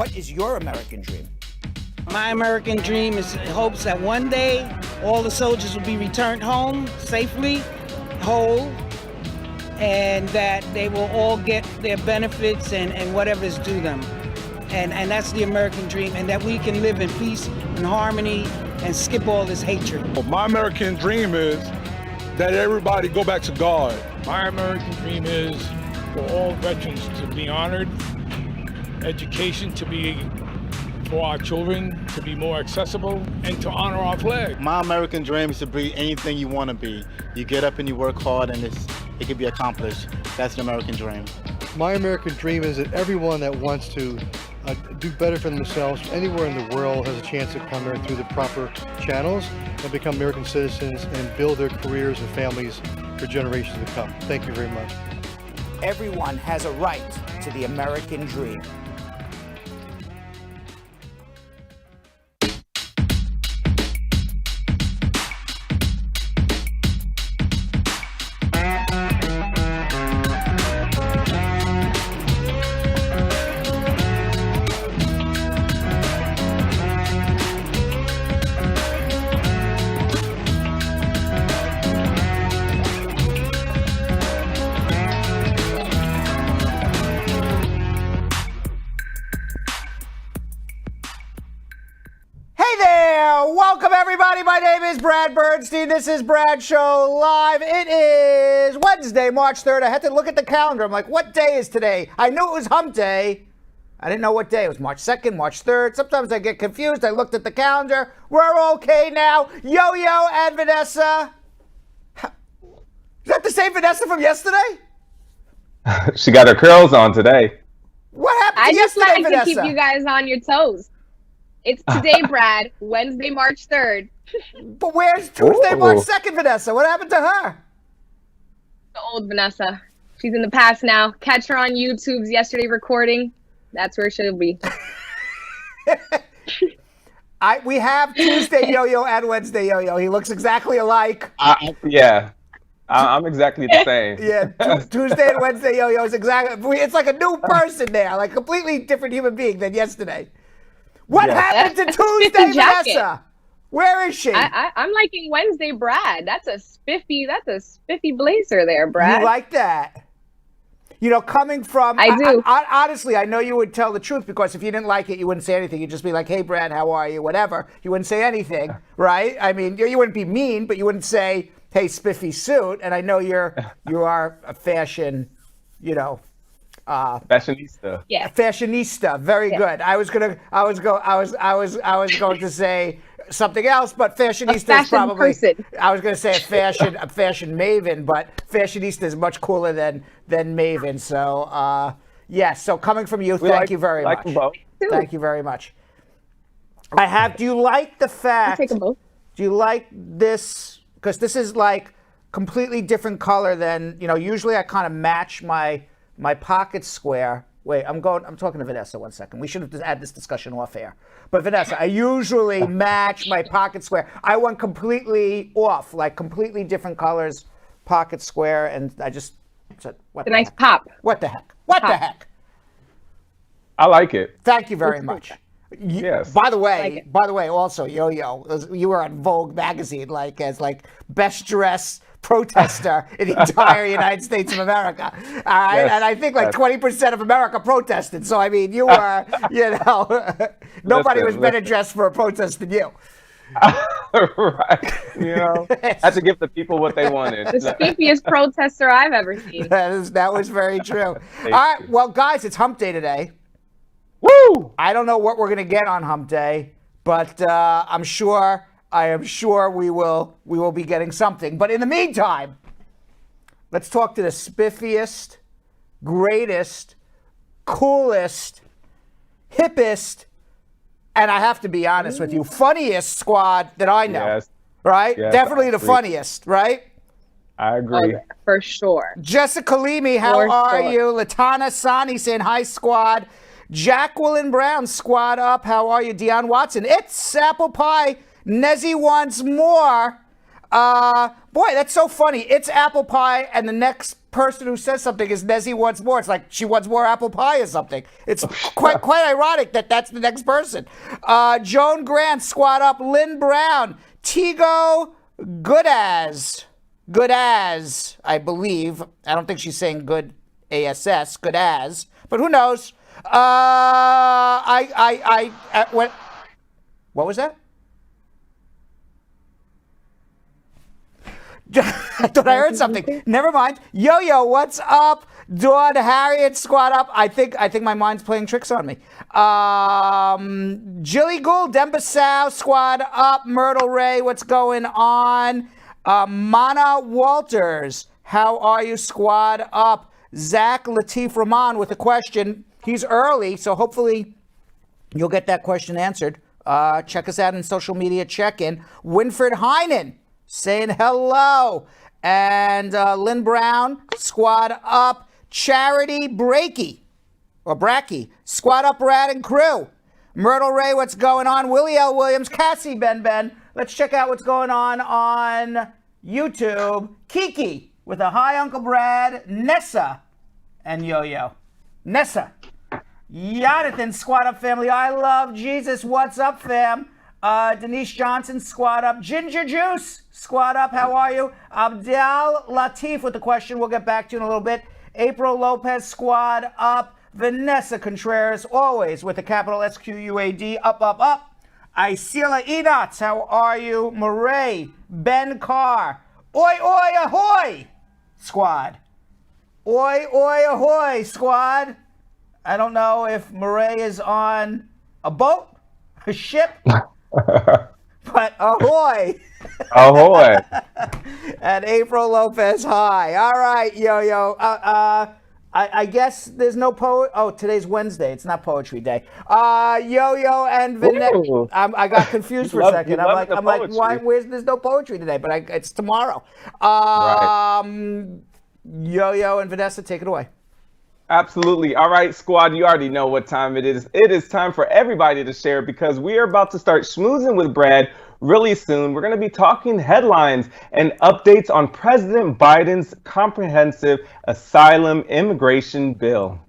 What is your American dream? My American dream is hopes that one day all the soldiers will be returned home safely, whole, and that they will all get their benefits and whatever is due them. And that's the American dream, and that we can live in peace and harmony and skip all this hatred. Well, my American dream is that everybody go back to God. My American dream is for all veterans to be honored, education to be for our children to be more accessible, and to honor our flag. My American dream is to be anything you want to be. You get up and you work hard and it can be accomplished. That's the American dream. My American dream is that everyone that wants to do better for themselves anywhere in the world has a chance to come here through the proper channels and become American citizens and build their careers and families for generations to come. Thank you very much. Everyone has a right to the American dream. Welcome everybody, my name is Brad Bernstein. This is Brad Show Live. It is Wednesday, March 3rd. I had to look at the calendar. I'm like, what day is today? I knew it was Hump Day. I didn't know what day. It was March 2nd, March 3rd. Sometimes I get confused. I looked at the calendar. We're okay now. Yo-Yo and Vanessa. Is that the same Vanessa from yesterday? She got her curls on today. What happened to I just yesterday, like Vanessa? to keep you guys on your toes. It's today, Brad. Wednesday, March 3rd. But where's Tuesday, March 2nd, Vanessa? What happened to her? The old Vanessa. She's in the past now. Catch her on YouTube's yesterday recording. That's where she'll be. We have Tuesday Yo-Yo and Wednesday Yo-Yo. He looks exactly alike. Yeah. I'm exactly the same. Yeah, Tuesday and Wednesday Yo-Yo is exactly. It's like a new person there, like a completely different human being than yesterday. What happened to Tuesday, Vanessa? Where is she? I'm liking Wednesday, Brad. That's a spiffy blazer there, Brad. You like that? You know, coming from... I do. Honestly, I know you would tell the truth, because if you didn't like it, you wouldn't say anything. You'd just be like, hey, Brad, how are you? Whatever. You wouldn't say anything, right? I mean, you wouldn't be mean, but you wouldn't say, hey, spiffy suit. And I know you are a fashion, fashionista. Yeah. Fashionista. Very good. I was going to say something else, but fashionista is probably person. I was going to say a fashion maven, but fashionista is much cooler than maven. So yes. So coming from you, thank you very much. Thank you very much. Do you like the fact? I'll take them both. Do you like this? Because this is like completely different color than usually I kind of match my pocket square. Wait, I'm talking to Vanessa 1 second. We should have had this discussion off air. But Vanessa, I usually match my pocket square. I went completely off, like completely different colors, pocket square, and I just said, what the nice heck? pop. What the heck? What the heck? I like it. Thank you very much. Yes. By the way, also Yo-Yo, you were on Vogue magazine as best dressed protester in the entire United States of America. All right. Yes, and I think 20% of America protested. So, I mean, you were, nobody was better dressed for a protest than you. Right. I had to give the people what they wanted. The spiffiest protester I've ever seen. That was very true. All right. Well, guys, it's Hump Day today. Woo! I don't know what we're going to get on Hump Day, but I am sure we will be getting something. But in the meantime, let's talk to the spiffiest, greatest, coolest, hippest, and I have to be honest with you, funniest squad that I know. Yes. Right? Yes, Definitely the funniest, right? I agree. Oh, for sure. Jessica Leamy, how are you? Latana Sani saying hi, squad. Jacqueline Brown, squad up. How are you? Deion Watson. It's Apple Pie. Nezzy once more. Boy, that's so funny. It's apple pie, and the next person who says something is Nezzy wants more. It's like she wants more apple pie or something. It's quite ironic that that's the next person. Joan Grant, squad up. Lynn Brown. Tigo Goodaz, I believe. I don't think she's saying good ASS, good as, but who knows? What was that? I thought I heard something. Never mind. Yo-Yo, what's up? Dawn Harriet, squad up. I think my mind's playing tricks on me. Jilly Gould, Dembasau, squad up. Myrtle Ray, what's going on? Mana Walters, how are you, squad up? Zach Latif Rahman with a question. He's early, so hopefully you'll get that question answered. Check us out in social media check-in. Winfred Heinen saying hello. And Lynn Brown, squad up. Charity Brackey, squad up, Rad and crew. Myrtle Ray, what's going on? Willie L. Williams, Cassie Ben. Let's check out what's going on YouTube. Kiki with a hi, Uncle Brad. Nessa and Yo-Yo. Nessa. Jonathan, squad up family. I love Jesus. What's up, fam? Denise Johnson, squad up. Ginger Juice, squad up. How are you? Abdel Latif with the question. We'll get back to you in a little bit. April Lopez, squad up. Vanessa Contreras, always with a capital SQUAD. Up. Isila Enots, how are you? Murray, Ben Carr. Oi, ahoy, squad. Oi, ahoy, squad. I don't know if Murray is on a boat, a ship, but ahoy. Ahoy. And April Lopez, hi. All right, Yo-Yo. I guess there's no today's Wednesday. It's not poetry day. Yo-Yo and Vanessa. I got confused for a second. I'm like, why? There's no poetry today? But it's tomorrow. Right. Yo-Yo and Vanessa, take it away. Absolutely. All right, squad, you already know what time it is. It is time for everybody to share because we are about to start schmoozing with Brad really soon. We're going to be talking headlines and updates on President Biden's comprehensive asylum immigration bill.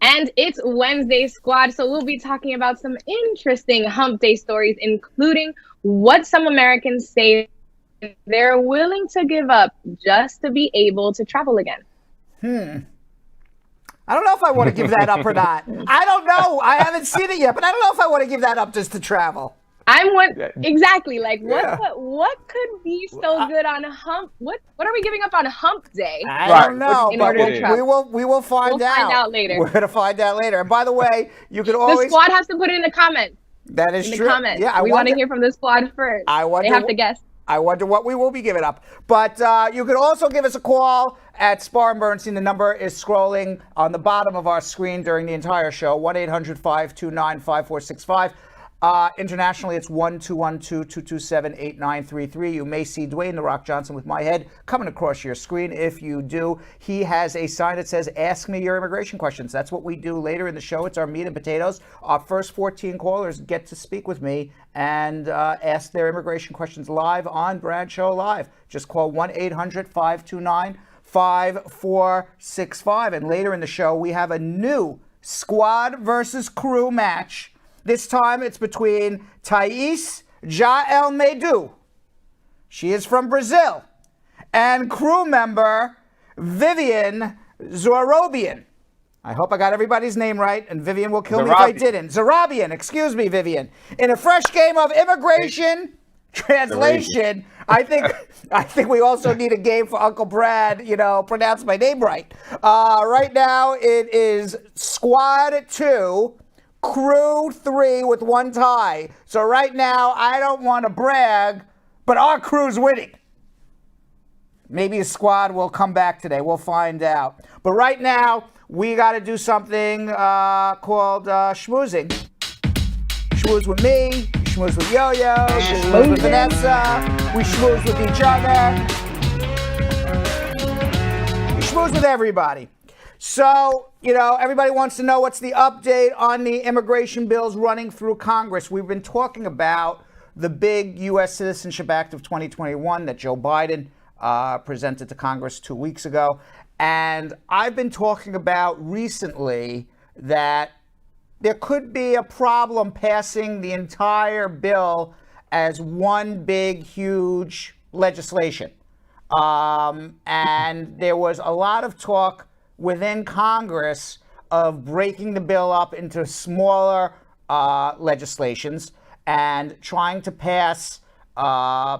And it's Wednesday, squad, so we'll be talking about some interesting hump day stories, including what some Americans say they're willing to give up just to be able to travel again. I don't know if I want to give that up or not. I don't know. I haven't seen it yet, but I don't know if I want to give that up just to travel. Exactly. Like what could be so good on Hump? What are we giving up on Hump Day? I don't know, but we will find out. Find out later. We're gonna find out later. And by the way, you can always the squad has to put it in the comments. That is true. In the comments. Yeah, we want to hear from the squad first. They have to guess. I wonder what we will be giving up. But you can also give us a call at Spar and Bernstein. The number is scrolling on the bottom of our screen during the entire show, 1-800-529-5465. Internationally, it's 1-212-227-8933. You may see Dwayne "The Rock" Johnson with my head coming across your screen. If you do, he has a sign that says, "Ask me your immigration questions." That's what we do later in the show. It's our meat and potatoes. Our first 14 callers get to speak with me and ask their immigration questions live on Brad Show Live. Just call 1-800-529-5465. And later in the show, we have a new squad versus crew match. This time it's between Thais Jael Medu, she is from Brazil, and crew member Vivian Zorabian. I hope I got everybody's name right, and Vivian will kill me if I didn't. Zorabian, excuse me, Vivian. In a fresh game of immigration translation, I think we also need a game for Uncle Brad, pronounce my name right. Right now it is Squad 2, Crew 3 with one tie. So right now, I don't want to brag, but our crew's winning. Maybe a squad will come back today. We'll find out. But right now, we got to do something called schmoozing. Schmooze with me, schmooze with Yo-Yo, schmooze with Vanessa, we schmooze with each other. We schmooze with everybody. So, everybody wants to know what's the update on the immigration bills running through Congress. We've been talking about the big U.S. Citizenship Act of 2021 that Joe Biden presented to Congress 2 weeks ago. And I've been talking about recently that there could be a problem passing the entire bill as one big, huge legislation. And there was a lot of talk within Congress of breaking the bill up into smaller legislations and trying to pass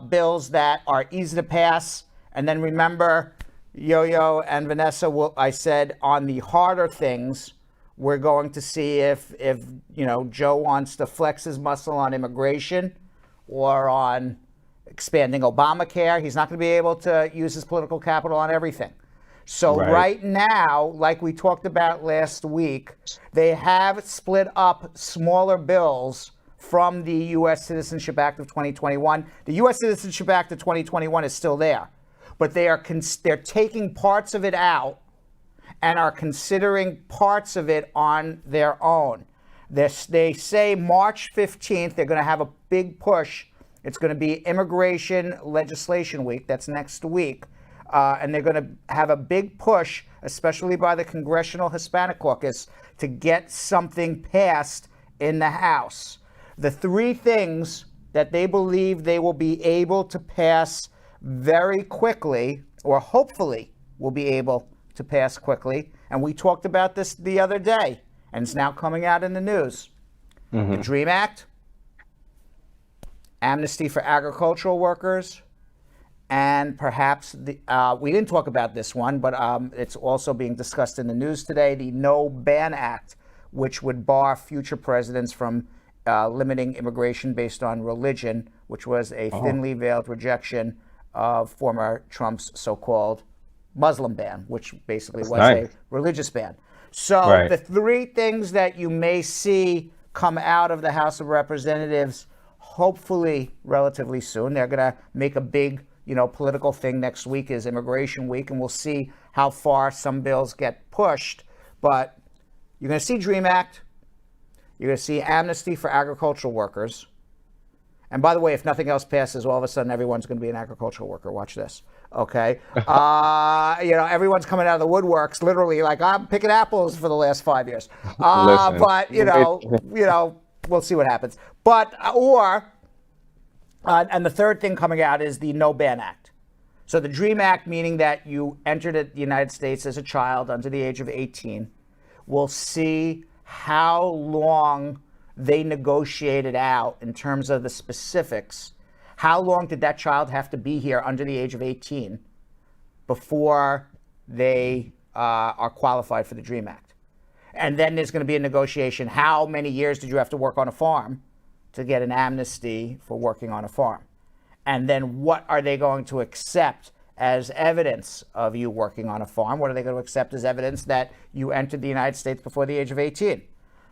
bills that are easy to pass. And then remember, Yo-Yo and Vanessa, I said on the harder things, we're going to see if Joe wants to flex his muscle on immigration or on expanding Obamacare. He's not going to be able to use his political capital on everything. So right now, like we talked about last week, they have split up smaller bills from the U.S. Citizenship Act of 2021. The U.S. Citizenship Act of 2021 is still there, but they're taking parts of it out and are considering parts of it on their own. They say March 15th, they're going to have a big push. It's going to be Immigration Legislation Week. That's next week. And they're going to have a big push, especially by the Congressional Hispanic Caucus, to get something passed in the House. The three things that they believe they will be able to pass very quickly, or hopefully will be able to pass quickly, and we talked about this the other day, and it's now coming out in the news. The DREAM Act, amnesty for agricultural workers, and perhaps we didn't talk about this one, but it's also being discussed in the news today, the No Ban Act, which would bar future presidents from limiting immigration based on religion, which was a thinly veiled rejection of former Trump's so-called Muslim ban, which basically was a religious ban. So the three things that you may see come out of the House of Representatives, hopefully relatively soon, they're going to make a big political thing next week is Immigration Week, and we'll see how far some bills get pushed. But you're going to see DREAM Act, you're going to see amnesty for agricultural workers. And by the way, if nothing else passes, all of a sudden everyone's going to be an agricultural worker. Watch this, okay? Everyone's coming out of the woodworks, literally, like I'm picking apples for the last 5 years. But we'll see what happens. But and the third thing coming out is the No Ban Act. So the DREAM Act, meaning that you entered the United States as a child under the age of 18, will see how long they negotiated out in terms of the specifics. How long did that child have to be here under the age of 18 before they are qualified for the DREAM Act? And then there's going to be a negotiation. How many years did you have to work on a farm to get an amnesty for working on a farm? And then what are they going to accept as evidence of you working on a farm? What are they going to accept as evidence that you entered the United States before the age of 18?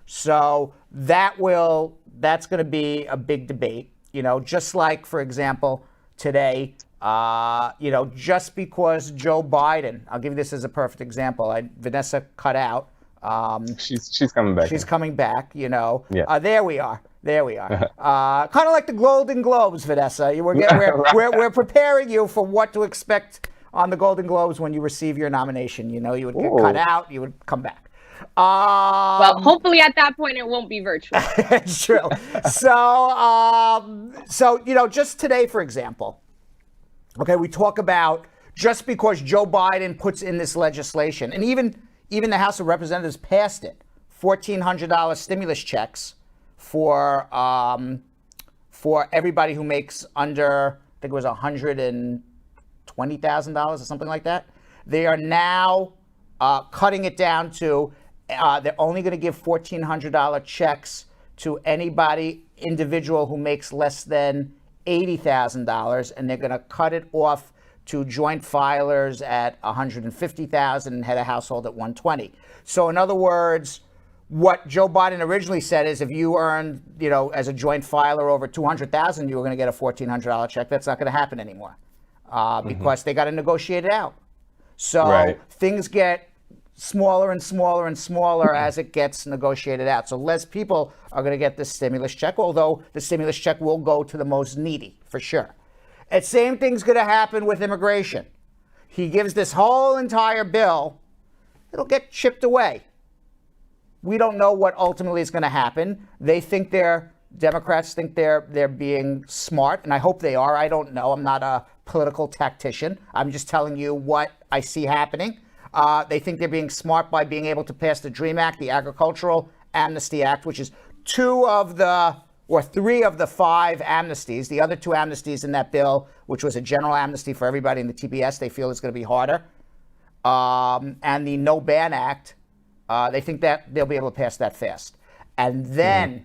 So that's going to be a big debate, just like, for example, today, just because Joe Biden, I'll give you this as a perfect example. Vanessa cut out. She's coming back. She's coming back, there we are. Kind of like the Golden Globes, Vanessa. We're preparing you for what to expect on the Golden Globes when you receive your nomination. You would get cut out, you would come back. Well, hopefully at that point it won't be virtual. It's true. So just today, for example, okay, we talk about just because Joe Biden puts in this legislation, and even the House of Representatives passed it, $1,400 stimulus checks for everybody who makes under, I think it was $120,000 or something like that. They are now cutting it down to they're only going to give $1,400 checks to anybody individual who makes less than $80,000, and they're going to cut it off to joint filers at $150,000 and head of household at $120,000. So in other words, what Joe Biden originally said is if you earned, as a joint filer over $200,000, you were going to get a $1,400 check. That's not going to happen anymore because they got to negotiate it out. So things get smaller and smaller and smaller as it gets negotiated out. So less people are going to get this stimulus check, although the stimulus check will go to the most needy for sure. And same thing's going to happen with immigration. He gives this whole entire bill, it'll get chipped away. We don't know what ultimately is going to happen. Democrats think they're being smart, and I hope they are. I don't know. I'm not a political tactician. I'm just telling you what I see happening. They think they're being smart by being able to pass the DREAM Act, the Agricultural Amnesty Act, which is 3 of the 5 amnesties. The other 2 amnesties in that bill, which was a general amnesty for everybody in the TPS, they feel is going to be harder. And the No Ban Act, they think that they'll be able to pass that fast. And then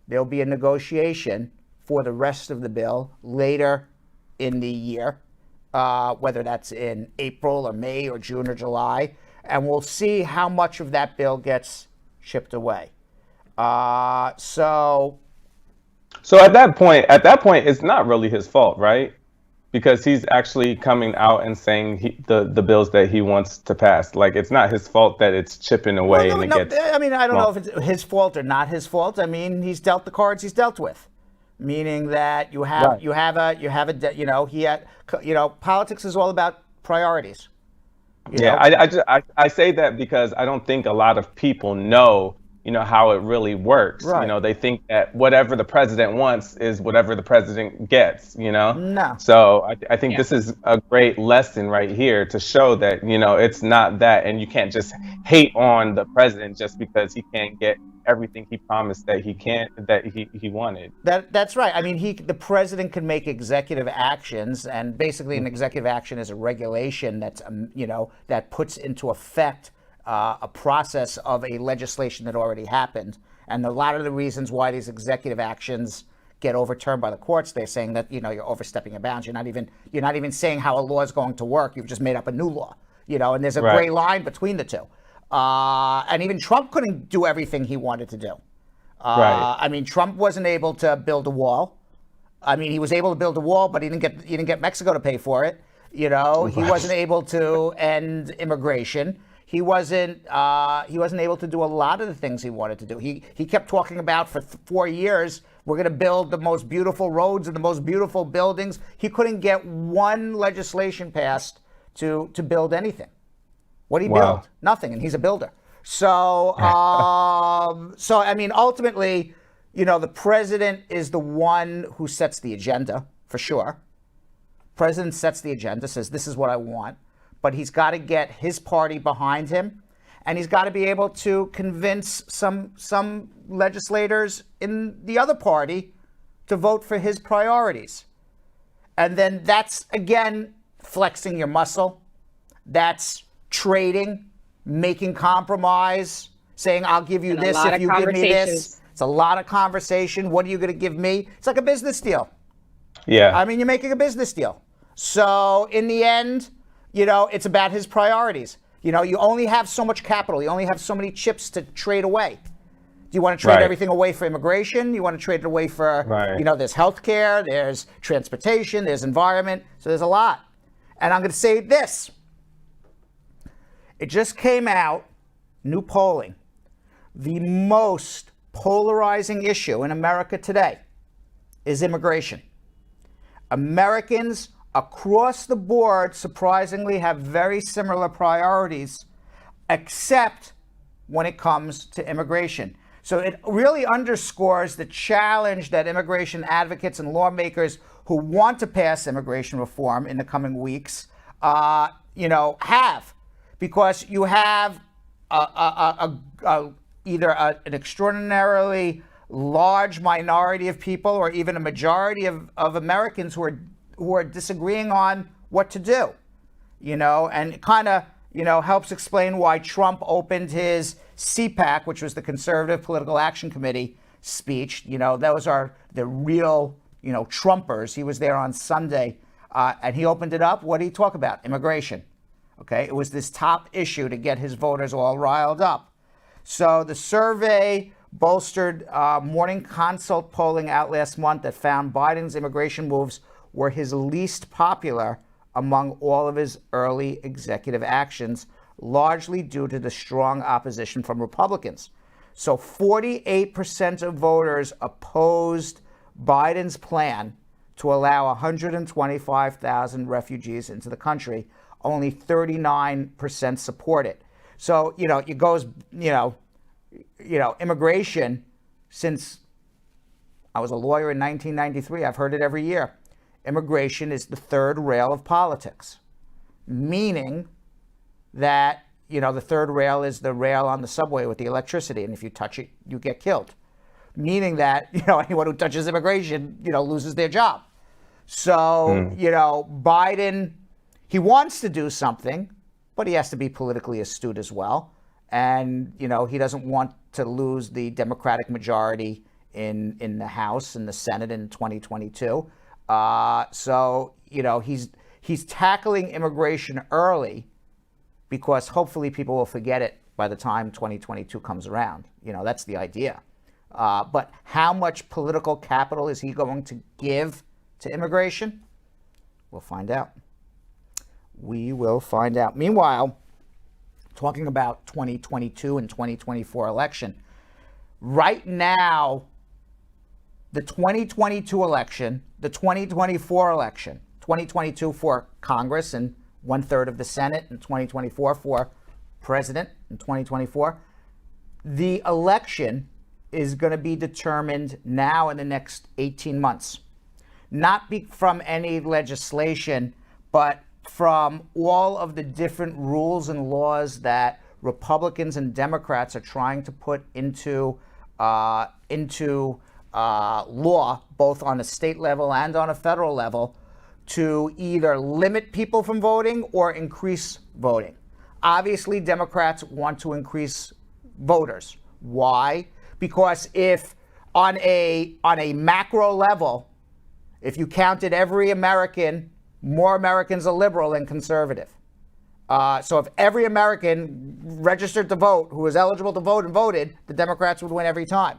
there'll be a negotiation for the rest of the bill later in the year, whether that's in April or May or June or July. And we'll see how much of that bill gets chipped away. So at that point, it's not really his fault, right? Because he's actually coming out and saying the bills that he wants to pass. Like, it's not his fault that it's chipping away I don't know if it's his fault or not his fault. I mean, he's dealt the cards he's dealt with, meaning that politics is all about priorities. I say that because I don't think a lot of people know how it really works. Right. They think that whatever the president wants is whatever the president gets, No. So I think this is a great lesson right here to show that, it's not that, and you can't just hate on the president just because he can't get everything he promised that he wanted. That's right. I mean, the president can make executive actions, and basically an executive action is a regulation that's, that puts into effect a process of a legislation that already happened. And a lot of the reasons why these executive actions get overturned by the courts, they're saying that, you're overstepping your bounds. You're not even saying how a law is going to work. You've just made up a new law, and there's a gray line between the two. And even Trump couldn't do everything he wanted to do. Right. I mean, Trump wasn't able to build a wall. I mean, he was able to build a wall, but he didn't get Mexico to pay for it. He wasn't able to end immigration. He wasn't able to do a lot of the things he wanted to do. He kept talking about for 4 years, we're going to build the most beautiful roads and the most beautiful buildings. He couldn't get one legislation passed to build anything. What did he build? Nothing, and he's a builder. So, I mean, ultimately, the president is the one who sets the agenda, for sure. President sets the agenda, says, this is what I want. But he's got to get his party behind him, and he's got to be able to convince some legislators in the other party to vote for his priorities. And then that's, again, flexing your muscle. That's trading, making compromise, saying, I'll give you this if you give me this. It's a lot of conversation. What are you going to give me? It's like a business deal. Yeah. I mean, you're making a business deal. So in the end, it's about his priorities. You only have so much capital. You only have so many chips to trade away. Do you want to trade everything away for immigration? You want to trade it away for, there's healthcare, there's transportation, there's environment. So there's a lot. And I'm going to say this. It just came out, new polling. The most polarizing issue in America today is immigration. Americans across the board, surprisingly, have very similar priorities, except when it comes to immigration. So it really underscores the challenge that immigration advocates and lawmakers who want to pass immigration reform in the coming weeks, have. Because you have either an extraordinarily large minority of people or even a majority of Americans who are disagreeing on what to do, and it kind of, helps explain why Trump opened his CPAC, which was the Conservative Political Action Committee speech. Those are the real, Trumpers. He was there on Sunday, and he opened it up. What did he talk about? Immigration. Okay, it was this top issue to get his voters all riled up. So the survey bolstered Morning Consult polling out last month that found Biden's immigration moves were his least popular among all of his early executive actions, largely due to the strong opposition from Republicans. So 48% of voters opposed Biden's plan to allow 125,000 refugees into the country. Only 39% support it. So, it goes, immigration, since I was a lawyer in 1993, I've heard it every year. Immigration is the third rail of politics, meaning that, the third rail is the rail on the subway with the electricity, and if you touch it, you get killed. Meaning that, anyone who touches immigration, loses their job. So, Biden, he wants to do something, but he has to be politically astute as well. And, he doesn't want to lose the Democratic majority in the House and the Senate in 2022. So, he's tackling immigration early because hopefully people will forget it by the time 2022 comes around. That's the idea. But how much political capital is he going to give to immigration? We'll find out. We will find out. Meanwhile, talking about 2022 and 2024 election, right now, the 2022 election, the 2024 election, 2022 for Congress and 1/3 of the Senate, and 2024 for President in 2024, the election is going to be determined now in the next 18 months. Not from any legislation, but from all of the different rules and laws that Republicans and Democrats are trying to put into law, both on a state level and on a federal level, to either limit people from voting or increase voting. Obviously, Democrats want to increase voters. Why? Because if on a macro level, if you counted every American, more Americans are liberal than conservative. So if every American registered to vote, who was eligible to vote and voted, the Democrats would win every time.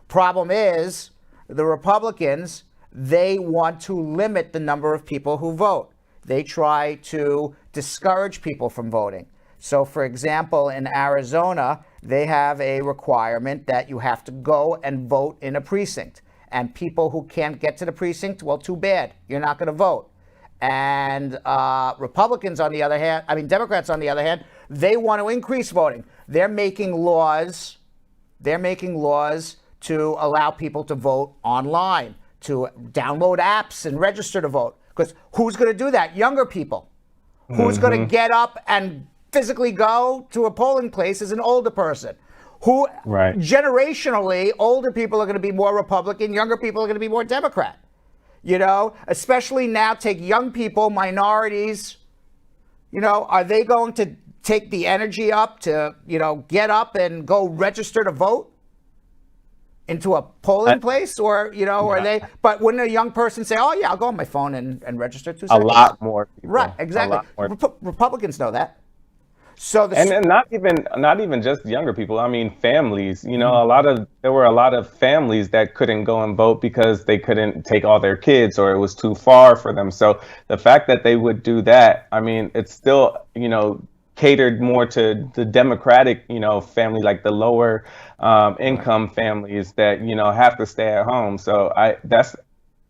Problem is, the Republicans, they want to limit the number of people who vote. They try to discourage people from voting. So, for example, in Arizona, they have a requirement that you have to go and vote in a precinct. And people who can't get to the precinct, well, too bad. You're not going to vote. And Democrats, on the other hand, they want to increase voting. They're making laws to allow people to vote online, to download apps and register to vote. Because who's going to do that? Younger people. Who's going to get up and physically go to a polling place is an older person. Generationally, older people are going to be more Republican, younger people are going to be more Democrat. Especially now, take young people, minorities, are they going to take the energy up to, get up and go register to vote into a polling place? Or, are they, but wouldn't a young person say, oh yeah, I'll go on my phone and register 2 seconds? A lot more people. Right, exactly. Republicans know that. So and not even just younger people. I mean, families. There were a lot of families that couldn't go and vote because they couldn't take all their kids or it was too far for them. So the fact that they would do that, I mean, it's still catered more to the Democratic family, like the lower income families that have to stay at home. So that's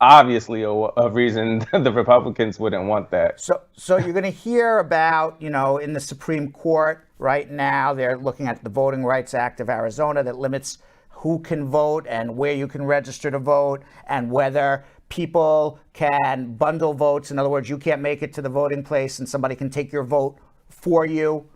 obviously a reason the Republicans wouldn't want that. So you're going to hear about, in the Supreme Court right now, they're looking at the Voting Rights Act of Arizona that limits who can vote and where you can register to vote and whether people can bundle votes. In other words, you can't make it to the voting place and somebody can take your vote for you,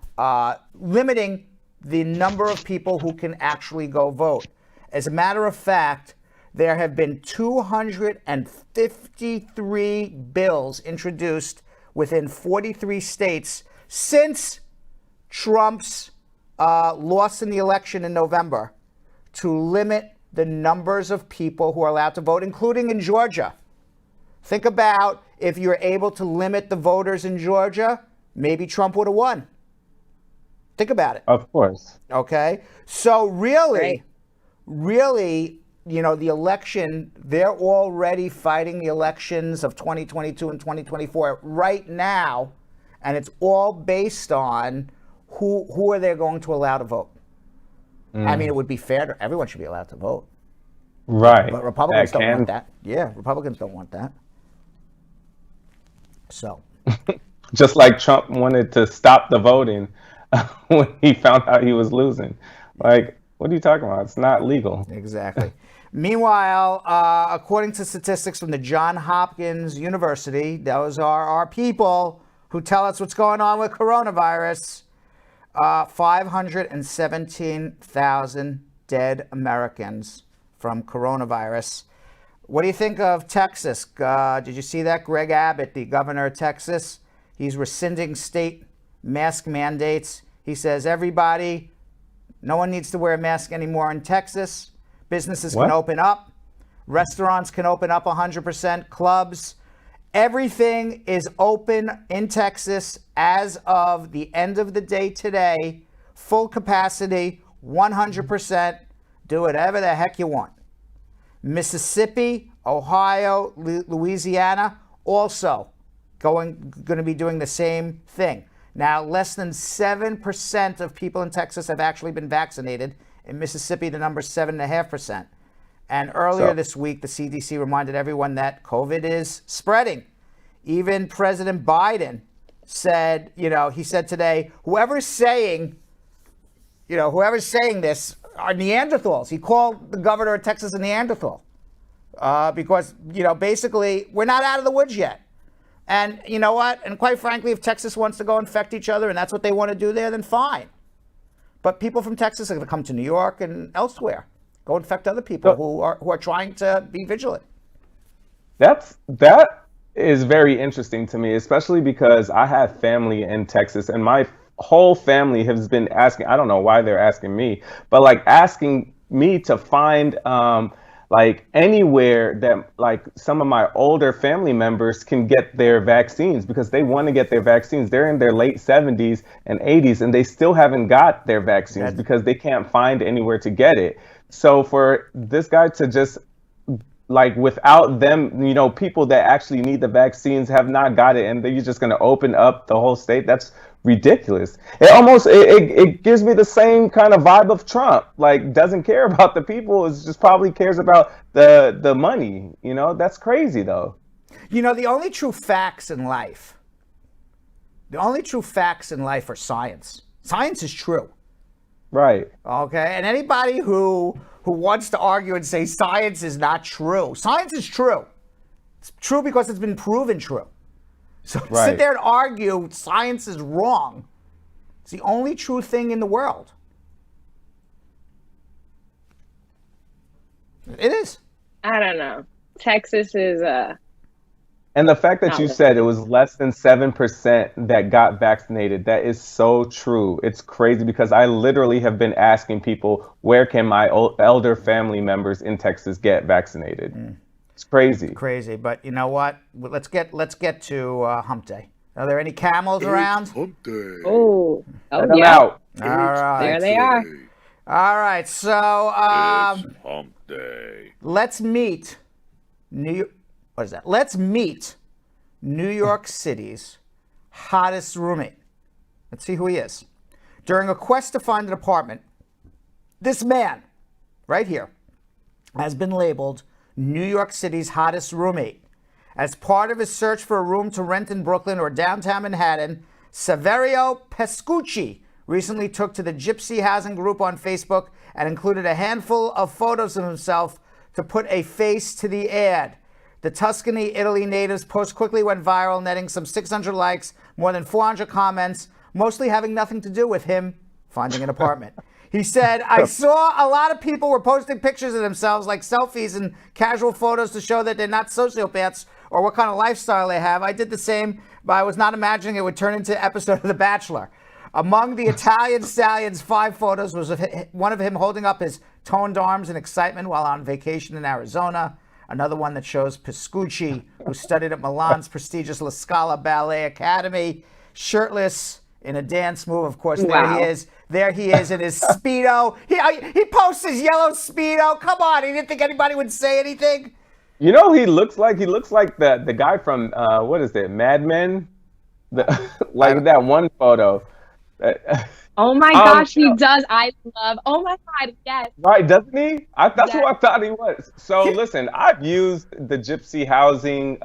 limiting the number of people who can actually go vote. As a matter of fact, there have been 253 bills introduced within 43 states since Trump's loss in the election in November to limit the numbers of people who are allowed to vote, including in Georgia. Think about if you're able to limit the voters in Georgia, maybe Trump would have won. Think about it. Of course. Okay? So really, the election, they're already fighting the elections of 2022 and 2024 right now, and it's all based on who are they going to allow to vote. I mean, it would be fair to everyone should be allowed to vote. Right. But Republicans That don't want can- that. Yeah, Republicans don't want that. So, Just like Trump wanted to stop the voting when he found out he was losing. Like, what are you talking about? It's not legal. exactly. Meanwhile, according to statistics from the Johns Hopkins University, those are our people who tell us what's going on with coronavirus. 517,000 dead Americans from coronavirus. What do you think of Texas? Did you see that? Greg Abbott, the governor of Texas, he's rescinding state mask mandates. He says everybody, no one needs to wear a mask anymore in Texas. Businesses What? can open up. Restaurants can open up 100%. Clubs. Everything is open in Texas as of the end of the day today. Full capacity, 100%. Do whatever the heck you want. Mississippi, Ohio, Louisiana, also going to be doing the same thing. Now, less than 7% of people in Texas have actually been vaccinated. In Mississippi, the number is 7.5%. And earlier this week, the CDC reminded everyone that COVID is spreading. Even President Biden said, he said today, whoever's saying this are Neanderthals. He called the governor of Texas a Neanderthal because, basically, we're not out of the woods yet. And you know what? And quite frankly, if Texas wants to go infect each other and that's what they want to do there, then fine. But people from Texas are going to come to New York and elsewhere, go infect other people who are trying to be vigilant. That is very interesting to me, especially because I have family in Texas and my whole family has been asking, I don't know why they're asking me, but like asking me to find like anywhere that like some of my older family members can get their vaccines because they want to get their vaccines. They're in their late 70s and 80s and they still haven't got their vaccines because they can't find anywhere to get it. So for this guy to just like without them, people that actually need the vaccines have not got it and they're just going to open up the whole state. That's ridiculous. It gives me the same kind of vibe of Trump, like doesn't care about the people, is just probably cares about the money. That's crazy though. The only true facts in life are science. Science is true. Right. Okay. And anybody who wants to argue and say science is not true. Science is true. It's true because it's been proven true. So sit there and argue science is wrong. It's the only true thing in the world. It is. I don't know. Texas is And the fact that you said it was less than 7% that got vaccinated, that is so true. It's crazy because I literally have been asking people, where can my elder family members in Texas get vaccinated? It's crazy. Crazy, but you know what? Let's get to Hump Day. Are there any camels around? Hump Day. Oh, Let them yeah. out. All right. There they are. All right. So It's Hump Day. let's meet Let's meet New York City's hottest roommate. Let's see who he is. During a quest to find an apartment, this man right here has been labeled New York City's hottest roommate. As part of his search for a room to rent in Brooklyn or downtown Manhattan, Saverio Pescucci recently took to the Gypsy Housing Group on Facebook and included a handful of photos of himself to put a face to the ad. The Tuscany, Italy native's post quickly went viral, netting some 600 likes, more than 400 comments, mostly having nothing to do with him finding an apartment. He said, I saw a lot of people were posting pictures of themselves, like selfies and casual photos to show that they're not sociopaths or what kind of lifestyle they have. I did the same, but I was not imagining it would turn into an episode of The Bachelor. Among the Italian stallion's 5 photos was one of him holding up his toned arms in excitement while on vacation in Arizona. Another one that shows Pescucci, who studied at Milan's prestigious La Scala Ballet Academy, shirtless in a dance move. Of course, Wow. There he is in his Speedo. He posts his yellow Speedo. Come on, he didn't think anybody would say anything. You know who he looks like? He looks like the guy from, what is it, Mad Men? Like that one photo. Oh my gosh, he does. I love. Oh my God, yes. Right, doesn't he? That's Yes. who I thought he was. So listen, I've used the gypsy housing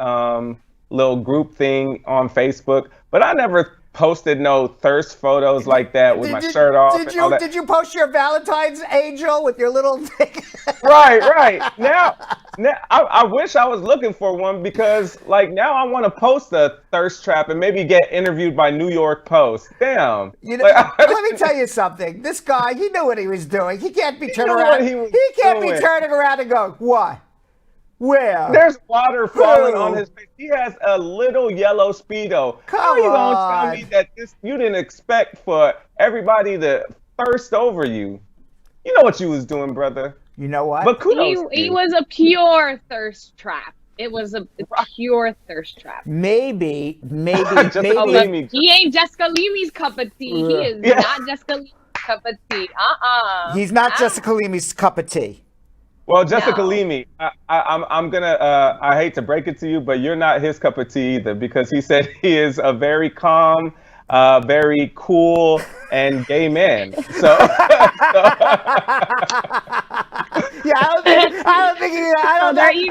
little group thing on Facebook, but I never posted no thirst photos like that with my shirt off. Did you post your Valentine's angel with your little thing? Right. Now I wish I was looking for one, because like now I want to post a thirst trap and maybe get interviewed by New York Post. Damn. You know, let me tell you something. This guy, he knew what he was doing. He can't be turning knew around. what he was He can't be doing. turning around and go, what? Where? There's water falling Who? on his face. He has a little yellow Speedo. Come How are you gonna on. tell me that you didn't expect for everybody to thirst over you? You know what you was doing, brother. You know what? But kudos to He you. was a pure thirst trap. It was a pure thirst trap. maybe, Just maybe. a Leamy. He ain't Jessica Leamy's cup of tea. He is Yeah. not Jessica Leamy's cup of tea. He's not Jessica Leamy's cup of tea. Well, Jessica No. Leamy, I'm gonna I hate to break it to you, but you're not his cup of tea either, because he said he is a very calm, very cool, and gay man. So Yeah, I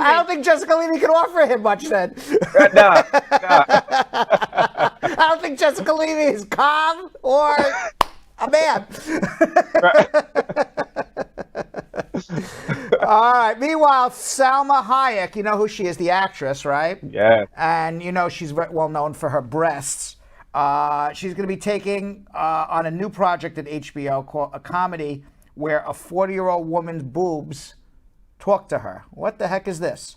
don't think Jessica Leamy can offer him much then. nah. I don't think Jessica Leamy is calm or a man. All right. Meanwhile, Salma Hayek, you know who she is, the actress, right? Yeah. And you know she's very well known for her breasts. She's going to be taking on a new project at HBO called a comedy where a 40-year-old woman's boobs talk to her. What the heck is this?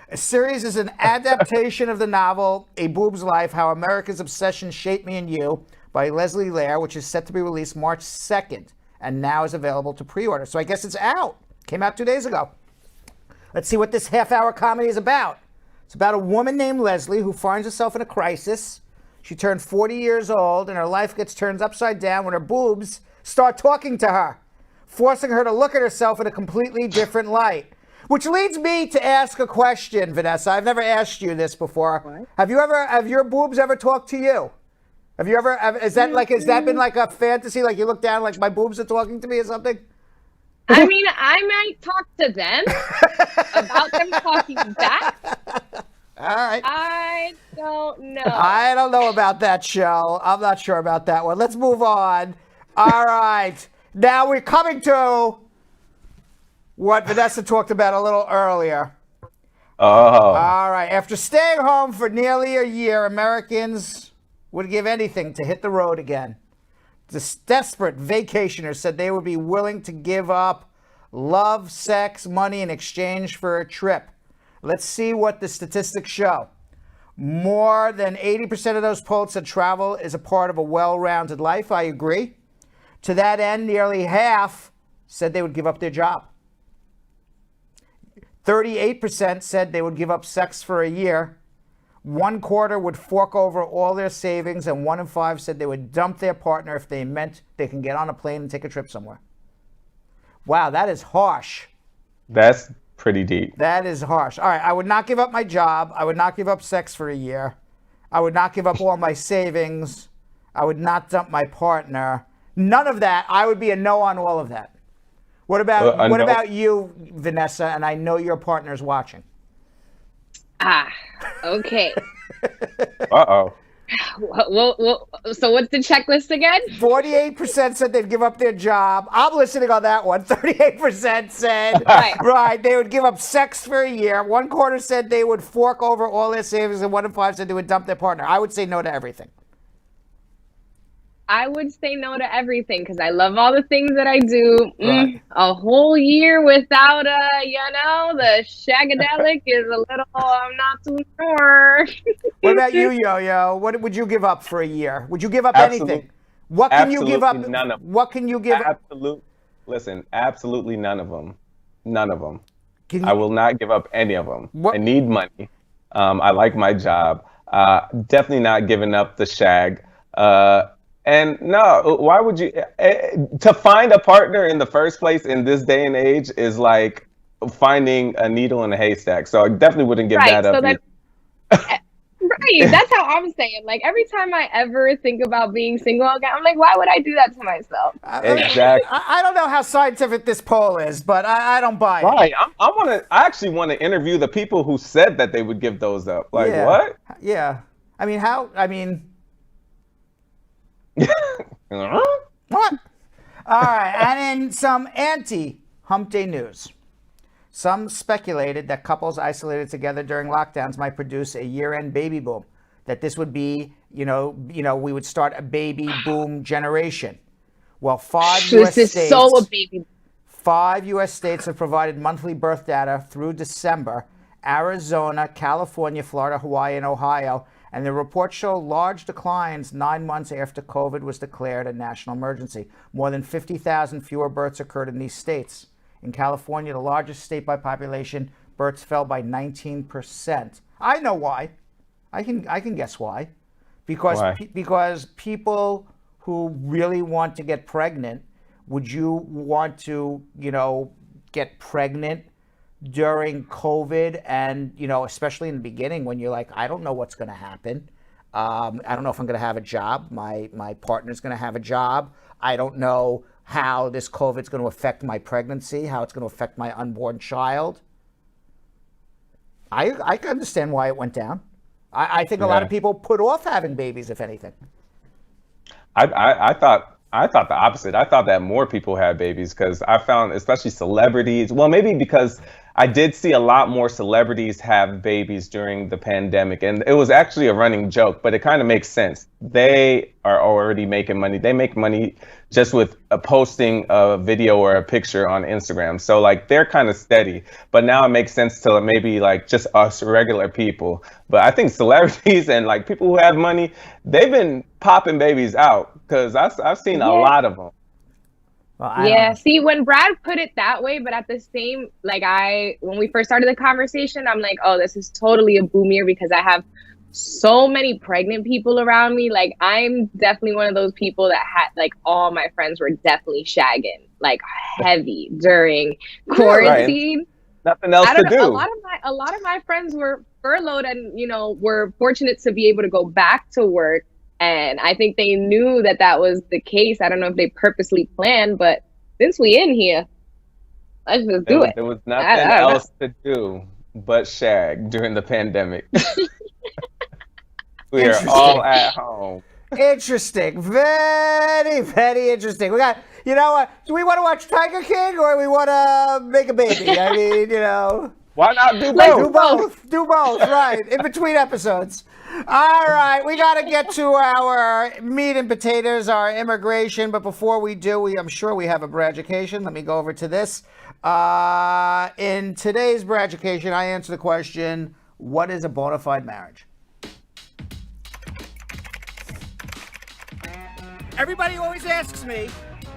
A series is an adaptation of the novel A Boob's Life, How America's Obsession Shaped Me and You by Leslie Lair, which is set to be released March 2nd and now is available to pre-order. So I guess it's out. Came out 2 days ago. Let's see what this half-hour comedy is about. It's about a woman named Leslie who finds herself in a crisis. She turned 40 years old and her life gets turned upside down when her boobs start talking to her, forcing her to look at herself in a completely different light. Which leads me to ask a question, Vanessa. I've never asked you this before. What? Have your boobs ever talked to you? Has that been like a fantasy? Like you look down, like my boobs are talking to me or something? I mean, I might talk to them about them talking back. All right. I don't know. I don't know about that show. I'm not sure about that one. Let's move on. All right. Now we're coming to what Vanessa talked about a little earlier. Oh. All right. After staying home for nearly a year, Americans would give anything to hit the road again. This desperate vacationers said they would be willing to give up love, sex, money in exchange for a trip. Let's see what the statistics show. More than 80% of those polled said travel is a part of a well-rounded life. I agree. To that end, nearly half said they would give up their job. 38% said they would give up sex for a year. 1/4 would fork over all their savings, and 1 in 5 said they would dump their partner if they meant they can get on a plane and take a trip somewhere. Wow, that is harsh. That's pretty deep. That is harsh. All right, I would not give up my job. I would not give up sex for a year. I would not give up all my savings. I would not dump my partner. None of that. I would be a no on all of that. What about you, Vanessa? And I know your partner's watching. Okay. Uh-oh. Well, so what's the checklist again? 48% said they'd give up their job. I'm listening on that one. 38% said, Right. they would give up sex for a year. 1/4 said they would fork over all their savings, and 1 in 5 said they would dump their partner. I would say no to everything. I would say no to everything because I love all the things that I do. Right. A whole year without the shagadelic is a little, I'm not too sure. What about you, Yo-Yo? What would you give up for a year? Would you give up Absolute- anything? What can you give up? absolutely none of them. What can you give up? Absolutely none of them. None of them. Can I you, will not give up any of them. What- I need money. I like my job. Definitely not giving up the shag. And no, why would you? To find a partner in the first place in this day and age is like finding a needle in a haystack. So I definitely wouldn't give that up. Right. Right. That's how I'm saying. Like every time I ever think about being single again, I'm like, why would I do that to myself? Exactly. I don't know how scientific this poll is, but I don't buy it. Right. I actually want to interview the people who said that they would give those up. Like, Yeah. what? Yeah. I mean, how? I mean, Huh? what? All right. And in some anti-Hump Day news, some speculated that couples isolated together during lockdowns might produce a year-end baby boom. That this would be, we would start a baby boom generation. Well, 5 U.S. This is states. so a baby. 5 U.S. states have provided monthly birth data through December: Arizona, California, Florida, Hawaii, and Ohio. And the reports show large declines 9 months after COVID was declared a national emergency. More than 50,000 fewer births occurred in these states. In California, the largest state by population, births fell by 19%. I know why. I can guess why. Because Why? Because people who really want to get pregnant, would you want to, get pregnant during COVID? And, especially in the beginning when you're like, I don't know what's going to happen. I don't know if I'm going to have a job. My partner's going to have a job. I don't know how this COVID's going to affect my pregnancy, how it's going to affect my unborn child. I can understand why it went down. I think a lot of people put off having babies, if anything. I thought the opposite. I thought that more people had babies because I found, especially celebrities. Well, maybe because I did see a lot more celebrities have babies during the pandemic, and it was actually a running joke, but it kind of makes sense. They are already making money. They make money just with posting a video or a picture on Instagram. So like they're kind of steady, but now it makes sense to maybe like just us regular people. But I think celebrities and like people who have money, they've been popping babies out because I've seen a lot of them. Well, see, when Brad put it that way, but at the same, when we first started the conversation, I'm like, oh, this is totally a boom year because I have so many pregnant people around me. Like, I'm definitely one of those people that had, all my friends were definitely shagging, heavy during quarantine. Right. Nothing else to do. A lot of my friends were furloughed and, were fortunate to be able to go back to work. And I think they knew that was the case. I don't know if they purposely planned, but since we in here, let's just do it. There was nothing else to do but shag during the pandemic. We are all at home. Interesting. Very, very interesting. We got, do we want to watch Tiger King or we want to make a baby? I mean, Why not do both? Do both. Do both, right. In between episodes. All right, we got to get to our meat and potatoes, our immigration. But before we do, I'm sure we have a Braducation. Let me go over to this. In today's Braducation, I answer the question, what is a bona fide marriage? Everybody always asks me,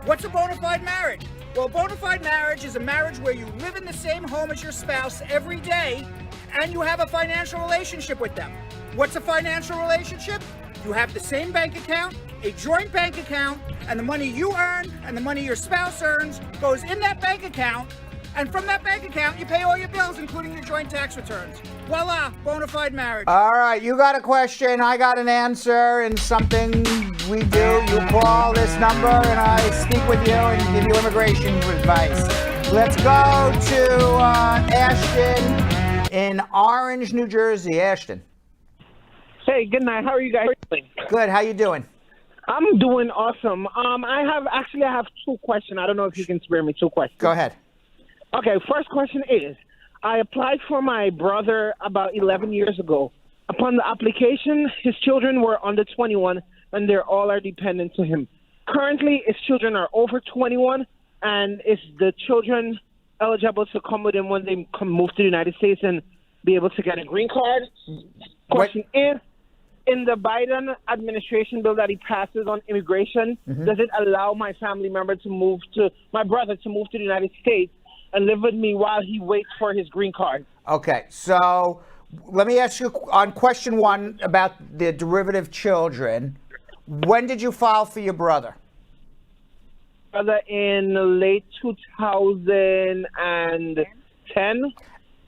what's a bona fide marriage? Well, a bona fide marriage is a marriage where you live in the same home as your spouse every day and you have a financial relationship with them. What's a financial relationship? You have the same bank account, a joint bank account, and the money you earn and the money your spouse earns goes in that bank account, and from that bank account, you pay all your bills, including your joint tax returns. Voila, bona fide marriage. All right, you got a question, I got an answer, and something we do. You call this number, and I speak with you and give you immigration advice. Let's go to Ashton in Orange, New Jersey. Ashton. Hey, good night. How are you guys doing? Good. How you doing? I'm doing awesome. I have two questions. I don't know if you can spare me two questions. Go ahead. Okay, first question is, I applied for my brother about 11 years ago. Upon the application, his children were under 21, and they're all are dependent to him. Currently, his children are over 21, and is the children eligible to come with him when they move to the United States and be able to get a green card? Question is, in the Biden administration bill that he passes on immigration, does it allow my family member my brother to move to the United States and live with me while he waits for his green card? Okay, so let me ask you on question one about the derivative children. When did you file for your brother? Brother in late 2010.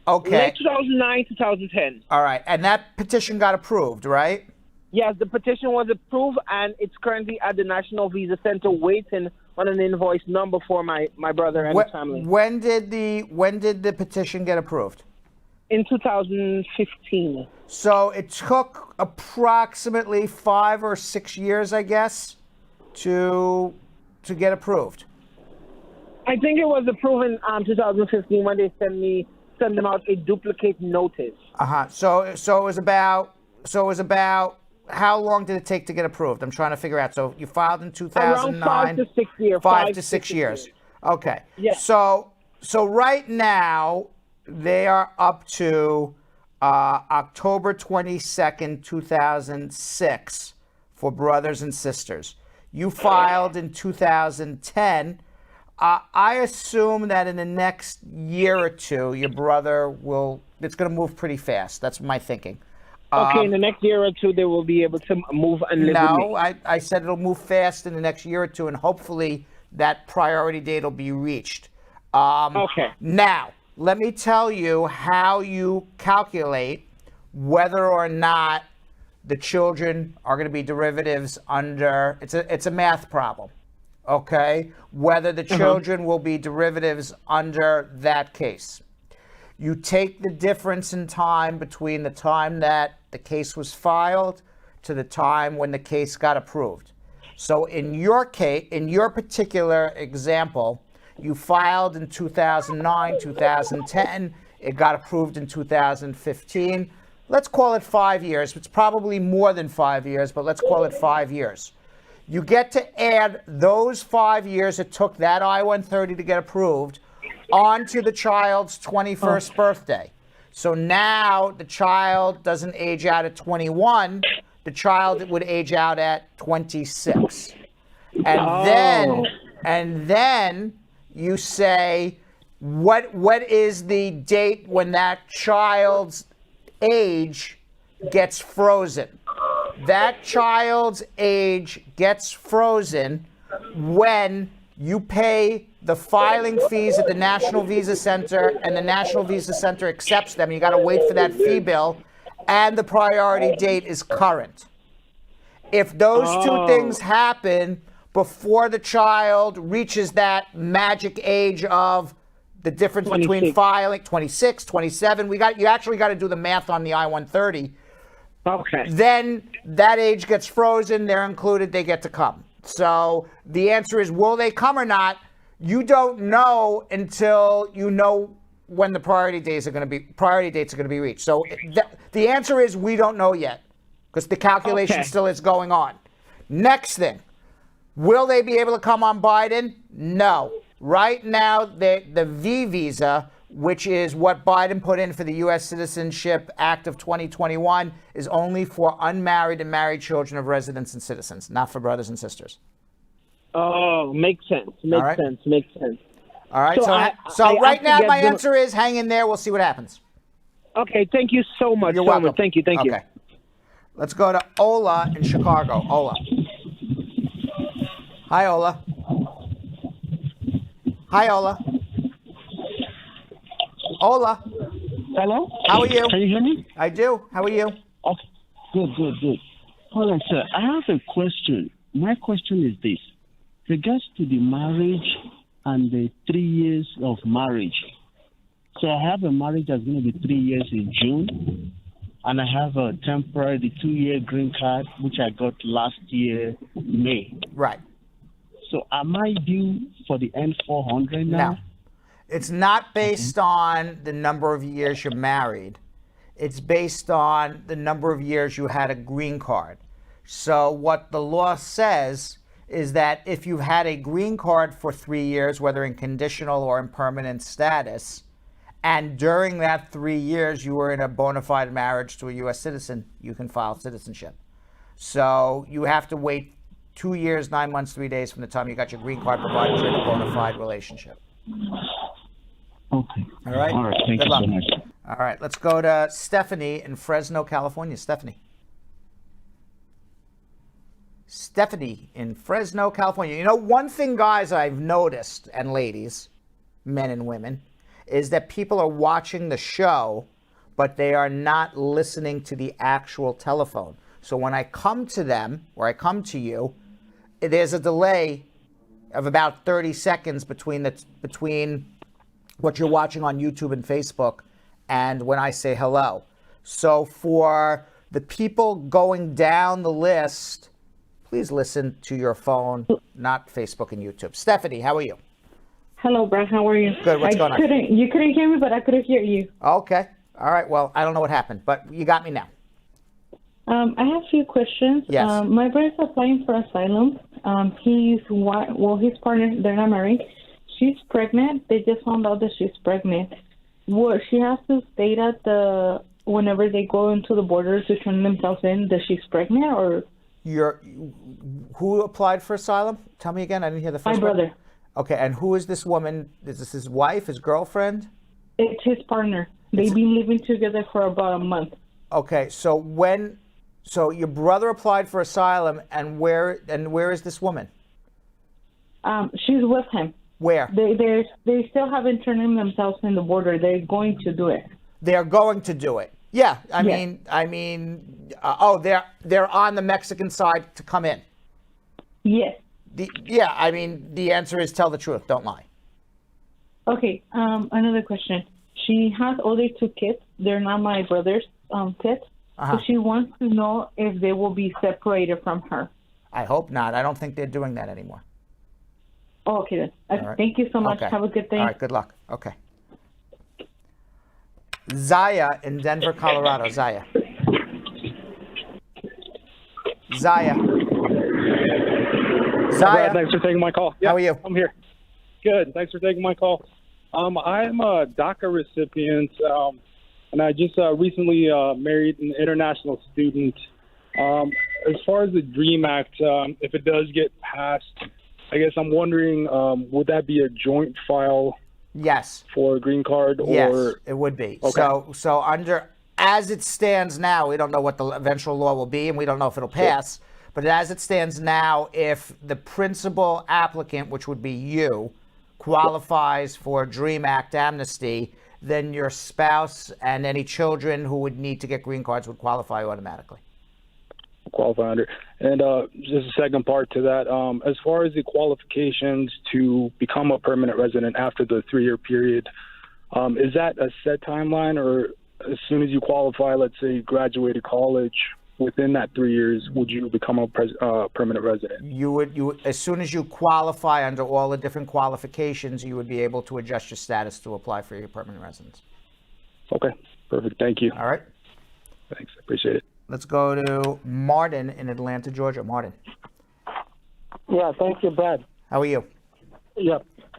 Okay. Late 2009, 2010. All right. And that petition got approved, right? Yes, the petition was approved, and it's currently at the National Visa Center waiting on an invoice number for my brother and his family. When did the petition get approved? In 2015. So it took approximately 5 or 6 years, I guess, to get approved. I think it was approved in 2015 when they sent them out a duplicate notice. So it was about how long did it take to get approved? I'm trying to figure out. So you filed in 2009. Around 5 to 6 years. 5 to 6 years. Okay. Yes. So right now they are up to October 22nd, 2006 for brothers and sisters. You filed in 2010. I assume that in the next year or two, your brother it's going to move pretty fast. That's my thinking. Okay, in the next year or two, they will be able to move and live with me. No, I said it'll move fast in the next year or two, and hopefully that priority date will be reached. Okay. Now, let me tell you how you calculate whether or not the children are going to be derivatives under. It's a math problem, okay? Whether the children will be derivatives under that case. You take the difference in time between the time that the case was filed to the time when the case got approved. So in your case, in your particular example, you filed in 2009, 2010, it got approved in 2015. Let's call it 5 years. It's probably more than 5 years, but let's call it 5 years. You get to add those 5 years it took that I-130 to get approved onto the child's 21st birthday. So now the child doesn't age out at 21, the child would age out at 26. And then you say, what is the date when that child's age gets frozen? That child's age gets frozen when you pay the filing fees at the National Visa Center, and the National Visa Center accepts them. You got to wait for that fee bill, and the priority date is current. If those two things happen before the child reaches that magic age of the difference 26. between filing 26, 27, you actually got to do the math on the I-130. Okay. Then that age gets frozen, they're included, they get to come. So the answer is, will they come or not? You don't know until you know when the priority dates are going to be reached. So the answer is, we don't know yet, because the calculation still is going on. Next thing, will they be able to come on Biden? No. Right now, the V visa, which is what Biden put in for the U.S. Citizenship Act of 2021, is only for unmarried and married children of residents and citizens, not for brothers and sisters. Oh, makes sense. Makes sense. All right. So right now, my answer is hang in there. We'll see what happens. Okay. Thank you so much. You're welcome. Thank you. Okay. Let's go to Ola in Chicago. Ola. Hi, Ola. Hi, Ola. Ola. Hello? How are you? Can you hear me? I do. How are you? Okay. Good. All right, sir. I have a question. My question is this. Regards to the marriage and the 3 years of marriage. So I have a marriage that's going to be 3 years in June. And I have a temporary, the 2-year green card, which I got last year, May. Right. So am I due for the N400 now? No. It's not based on the number of years you're married. It's based on the number of years you had a green card. So what the law says is that if you've had a green card for 3 years, whether in conditional or in permanent status, and during that 3 years you were in a bona fide marriage to a U.S. citizen, you can file citizenship. So you have to wait 2 years, 9 months, 3 days from the time you got your green card, provided you're in a bona fide relationship. Okay. All right? All right. Thank you so much. All right. Let's go to Stephanie in Fresno, California. Stephanie in Fresno, California. You know, one thing, guys, I've noticed, and ladies, men and women, is that people are watching the show, but they are not listening to the actual telephone. So when I come to them, or I come to you, there's a delay of about 30 seconds between what you're watching on YouTube and Facebook and when I say hello. So for the people going down the list, please listen to your phone, not Facebook and YouTube. Stephanie, how are you? Hello, Brad. How are you? Good. What's going on? You couldn't hear me, but I could hear you. Okay. All right. Well, I don't know what happened, but you got me now. I have a few questions. Yes. My brother's applying for asylum. His partner, they're not married. She's pregnant. They just found out that she's pregnant. She has to state at whenever they go into the border to turn themselves in that she's pregnant, or? Who applied for asylum? Tell me again. I didn't hear the first My brother. one. Okay. And who is this woman? Is this his wife, his girlfriend? It's his partner. They've been living together for about a month. Okay. So your brother applied for asylum, and where is this woman? She's with him. Where? They still haven't turned themselves in the border. They're going to do it. They are going to do it. Yeah. I mean, they're on the Mexican side to come in. Yes. The answer is tell the truth. Don't lie. Okay. Another question. She has only 2 kids. They're not my brother's kids. So she wants to know if they will be separated from her. I hope not. I don't think they're doing that anymore. Oh, okay then. Right. Thank you so much. Okay. Have a good day. All right. Good luck. Okay. ZAYA in Denver, Colorado. ZAYA. ZAYA. Brad, thanks for taking my call. How are you? I'm here. Good. Thanks for taking my call. I'm a DACA recipient, and I just recently married an international student. As far as the DREAM Act, if it does get passed, I guess I'm wondering, would that be a joint file? Yes. For a green card? Yes, it would be. Okay. So as it stands now, we don't know what the eventual law will be, and we don't know if it'll pass. But as it stands now, if the principal applicant, which would be you, qualifies for DREAM Act amnesty, then your spouse and any children who would need to get green cards would qualify automatically. Qualify under. And just a second part to that, as far as the qualifications to become a permanent resident after the 3-year period, is that a set timeline, or as soon as you qualify, let's say you graduated college, within that 3 years, would you become a permanent resident? You would, as soon as you qualify under all the different qualifications, you would be able to adjust your status to apply for your permanent residence. Okay, perfect. Thank you. All right. Thanks. I appreciate it. Let's go to Martin in Atlanta, Georgia. Martin. Yeah, thank you, Brad. How are you? Yeah.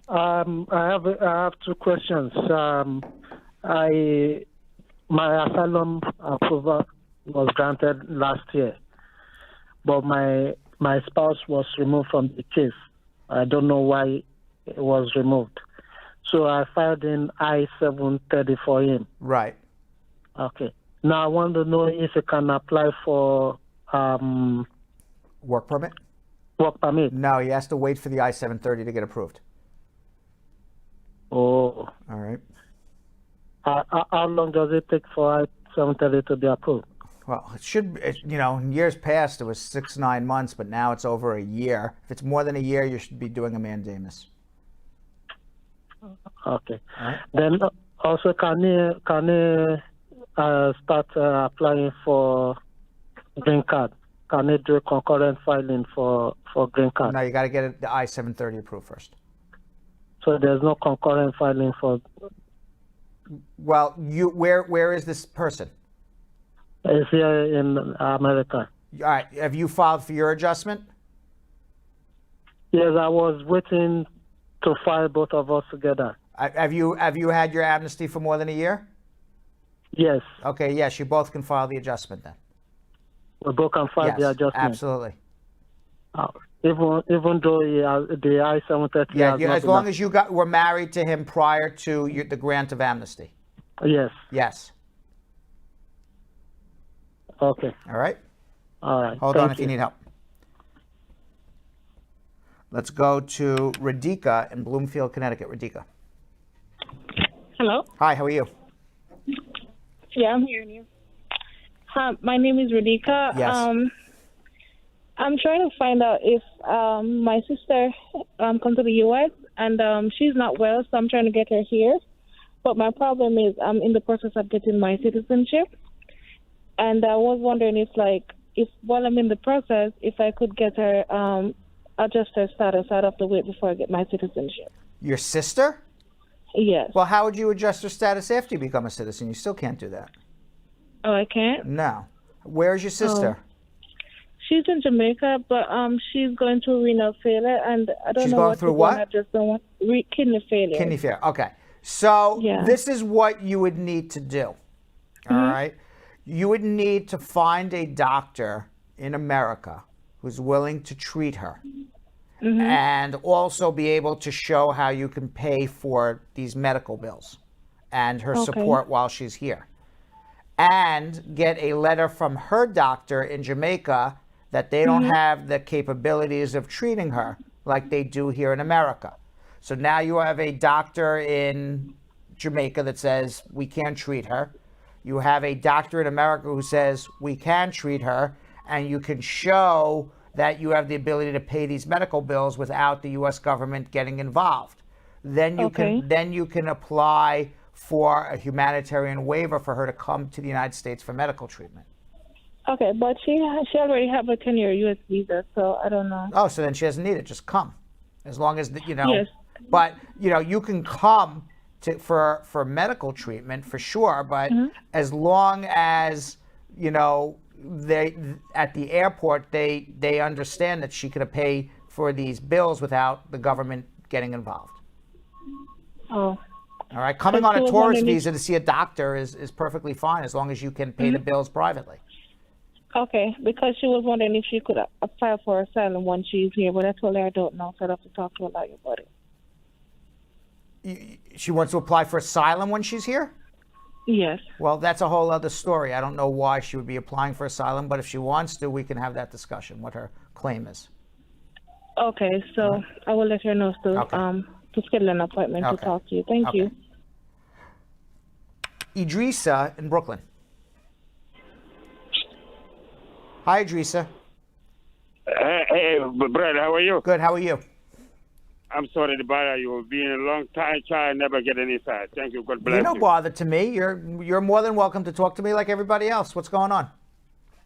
I have 2 questions. My asylum approval was granted last year, but my spouse was removed from the case. I don't know why it was removed. So I filed in I-730 for him. Right. Okay. Now I want to know if I can apply for work permit. Work permit. No, he has to wait for the I-730 to get approved. Oh. All right. How long does it take for I-730 to be approved? Well, it should, in years past, it was 6-9 months, but now it's over a year. If it's more than a year, you should be doing a mandamus. Okay. Right. Then also, can you start applying for green card? Can you do concurrent filing for green card? No, you got to get the I-730 approved first. So there's no concurrent filing for... Well, where is this person? It's here in America. All right. Have you filed for your adjustment? Yes, I was waiting to file both of us together. Have you had your amnesty for more than a year? Yes. Okay, yes, you both can file the adjustment then. We both can file the adjustment? Absolutely. Even though the I-730... Yeah, as long as you were married to him prior to the grant of amnesty. Yes. Yes. Okay. All right? All right. Hold on if you need help. Let's go to RADEKA in Bloomfield, Connecticut. RADEKA. Hello? Hi, how are you? Yeah, I'm hearing you. Hi, my name is RADEKA. Yes. I'm trying to find out if my sister come to the U.S. and she's not well, so I'm trying to get her here. But my problem is I'm in the process of getting my citizenship. And I was wondering if while I'm in the process, if I could get her, adjust her status out of the way before I get my citizenship. Your sister? Yes. Well, how would you adjust her status after you become a citizen? You still can't do that. Oh, I can't? No. Where's your sister? She's in Jamaica, but she's going through renal failure, and I don't She's know going what through to do, what? and I just don't want kidney failure. Kidney failure. Okay. So Yeah. this is what you would need to do. All right. You would need to find a doctor in America who's willing to treat her. And also be able to show how you can pay for these medical bills and her support while she's here. And get a letter from her doctor in Jamaica that they don't have the capabilities of treating her like they do here in America. So now you have a doctor in Jamaica that says we can't treat her. You have a doctor in America who says we can treat her, and you can show that you have the ability to pay these medical bills without the U.S. government getting involved. Then you can apply for a humanitarian waiver for her to come to the United States for medical treatment. Okay, but she already have a 10-year U.S. visa, so I don't know. Oh, so then she doesn't need it. Just come, as long as you know. Yes. But you can come for medical treatment for sure. But as long as they at the airport they understand that she could pay for these bills without the government getting involved. Oh. All right, coming on a tourist visa to see a doctor is perfectly fine as long as you can pay the bills privately. Okay, because she was wondering if she could apply for asylum when she's here, but I told her I don't know, so I'd have to talk to her about it. She wants to apply for asylum when she's here? Yes. Well, that's a whole other story. I don't know why she would be applying for asylum, but if she wants to, we can have that discussion, what her claim is. Okay, so I will let her know to schedule an appointment to talk to you. Thank you. IDRISSA in Brooklyn. Hi, IDRISSA. Hey, Brad, how are you? Good, how are you? I'm sorry to bother you. Been a long time, child, never get any side. Thank you. God bless You're you. no bother to me. You're more than welcome to talk to me like everybody else. What's going on?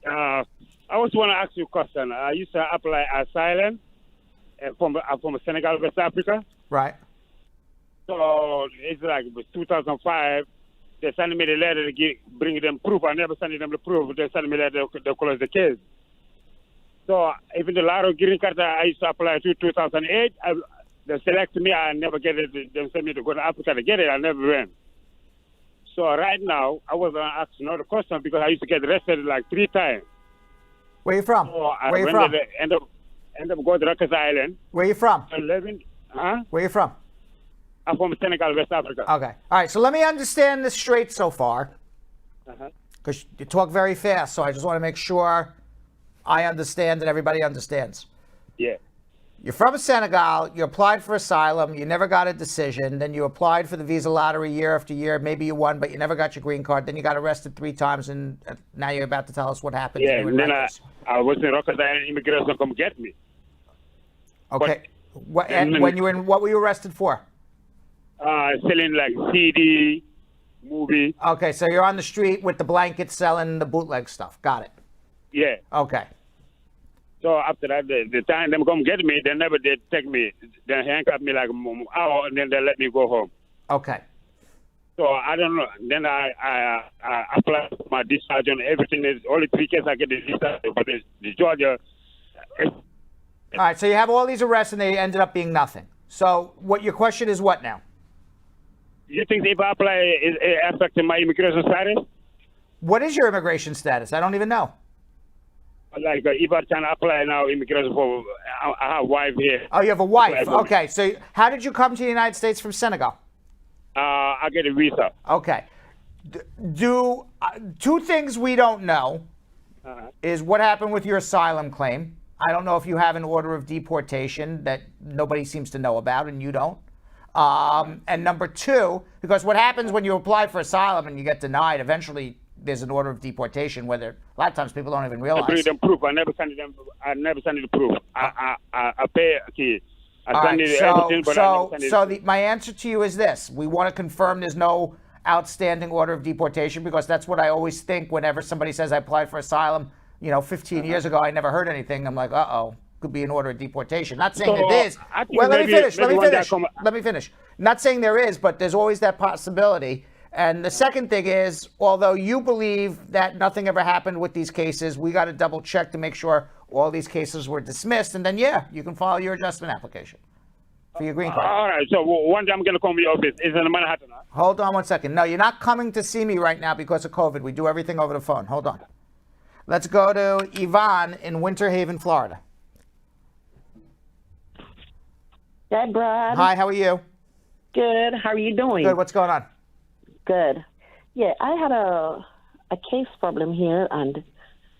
I was want to ask you a question. I used to apply asylum from Senegal, West Africa. Right. So it's like 2005. They sent me the letter to bring them proof. I never sent them the proof. They sent me the letter to close the case. So even the Laro green card I used to apply to 2008, they select me. I never get it. They sent me to go to Africa to get it. I never went. So right now, I was going to ask another question because I used to get arrested like 3 times. Where you from? So I Where you from? End up going to Rikers Island. Where you from? Where you from? I'm from Senegal, West Africa. Okay. All right. So let me understand this straight so far, because you talk very fast. So I just want to make sure I understand and everybody understands. Yeah. You're from Senegal. You applied for asylum. You never got a decision. Then you applied for the visa lottery year after year. Maybe you won, but you never got your green card. Then you got arrested 3 times, and now you're about to tell us what happened. Yeah. To you And then Rikers. I was in Rikers Island. Immigration come get me. Okay. What were you arrested for? Selling like CD, movie. Okay, so you're on the street with the blanket selling the bootleg stuff. Got it. Yeah. Okay. So after that, the time them come get me, they never did take me. They handcuff me like an hour, and then they let me go home. Okay. So I don't know. Then I applied for my discharge and everything. Is only 3 cases I get the discharge, but the Georgia. All right, so you have all these arrests, and they ended up being nothing. So what your question is what now? You think if I apply, it affecting my immigration status? What is your immigration status? I don't even know. Like if I can apply now immigration for, I have a wife here. Oh, you have a wife. Okay, so how did you come to the United States from Senegal? I get a visa. Okay. Do 2 things we don't know is what happened with your asylum claim. I don't know if you have an order of deportation that nobody seems to know about, and you don't. And number two, because what happens when you apply for asylum and you get denied, eventually there's an order of deportation. Whether a lot of times people don't even realize. I bring them proof. I never send them. I never send you the proof. I pay. Okay. I send you everything, but I never send it. My answer to you is this: we want to confirm there's no outstanding order of deportation, because that's what I always think whenever somebody says I applied for asylum. 15 years ago, I never heard anything. I'm like, uh-oh, could be an order of deportation. Not saying it is. Well, let me finish. Not saying there is, but there's always that possibility. And the second thing is, although you believe that nothing ever happened with these cases, we got to double check to make sure all these cases were dismissed. And then, you can file your adjustment application for your green card. All right. So one day I'm going to come to your office. It's in Manhattan. Huh? Hold on one second. No, you're not coming to see me right now because of COVID. We do everything over the phone. Hold on. Let's go to Yvonne in Winter Haven, Florida. Hey, Brad. Hi, how are you? Good. How are you doing? Good. What's going on? Good. Yeah, I had a case problem here, and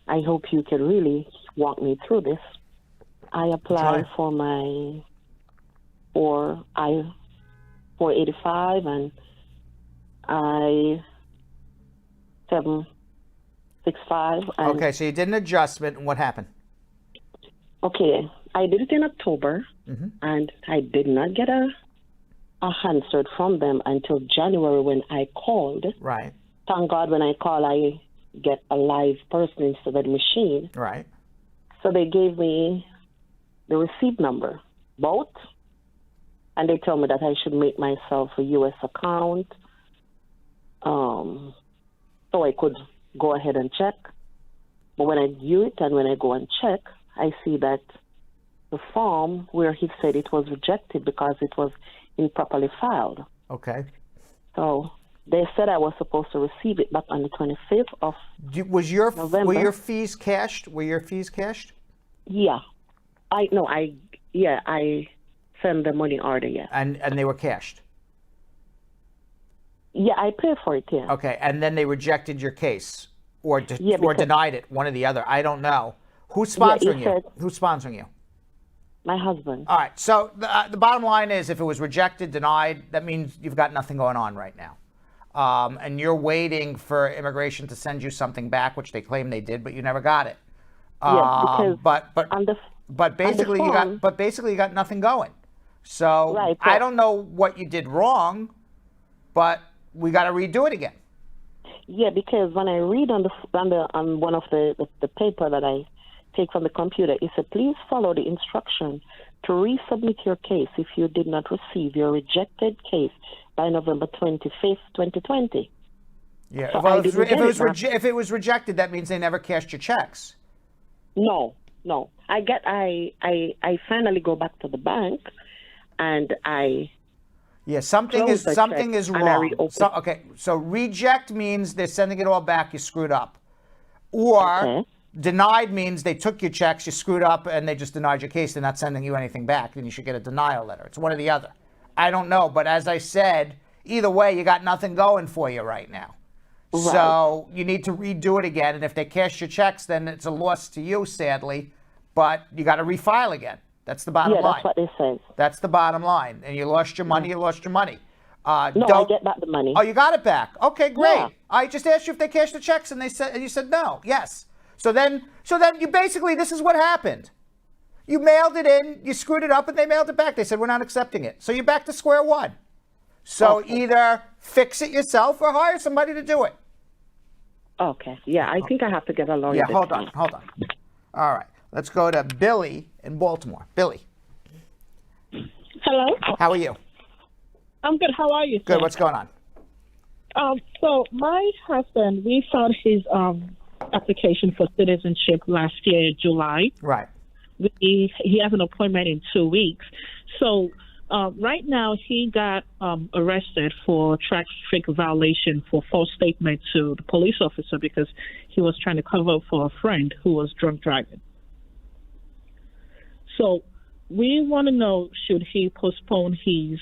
I hope you can really walk me through this. I applied for my 485 and I-765. Okay, so you did an adjustment, and what happened? Okay, I did it in October, and I did not get a answer from them until January when I called. Right. Thank God when I call, I get a live person instead of the machine. Right. So they gave me the receipt number, both, and they told me that I should make myself a U.S. account so I could go ahead and check. But when I view it and when I go and check, I see that the form where he said it was rejected because it was improperly filed. Okay. So they said I was supposed to receive it back on the 25th of November. Were your fees cashed? Yeah. I sent the money order, yeah. And they were cashed? Yeah, I paid for it, yeah. Okay, and then they rejected your case or denied it, one or the other. I don't know. Who's sponsoring you? Who's sponsoring you? My husband. All right, so the bottom line is if it was rejected, denied, that means you've got nothing going on right now. And you're waiting for immigration to send you something back, which they claim they did, but you never got it. Yeah, because but basically you got nothing going. So right, I don't know what you did wrong, but we got to redo it again. Yeah, because when I read on one of the paper that I take from the computer, it said, please follow the instruction to resubmit your case if you did not receive your rejected case by November 25th, 2020. Yeah, so well, if it was rejected, that means they never cashed your checks. No. I finally go back to the bank, and something is wrong. So reject means they're sending it all back. You screwed up, or denied means they took your checks, you screwed up, and they just denied your case. They're not sending you anything back. Then you should get a denial letter. It's one or the other. I don't know, but as I said, either way, you got nothing going for you right now. Right. So you need to redo it again. And if they cash your checks, then it's a loss to you, sadly. But you got to refile again. That's the bottom line. Yeah, that's what they say. That's the bottom line. And you lost your money, No, I get back the money. Oh, you got it back. Okay, great. Yeah. I just asked you if they cashed the checks, and you said no. Yes. So then you basically, this is what happened. You mailed it in, you screwed it up, and they mailed it back. They said, we're not accepting it. So you're back to square one. So either fix it yourself or hire somebody to do it. Okay. Yeah, I think I have to get a lawyer. Yeah, hold on. All right. Let's go to Billy in Baltimore. Billy. Hello. How are you? I'm good. How are you, sir? Good. What's going on? So my husband, we filed his application for citizenship last year, July. Right. He has an appointment in 2 weeks. So right now he got arrested for traffic violation for false statement to the police officer because he was trying to cover up for a friend who was drunk driving. So we want to know, should he postpone his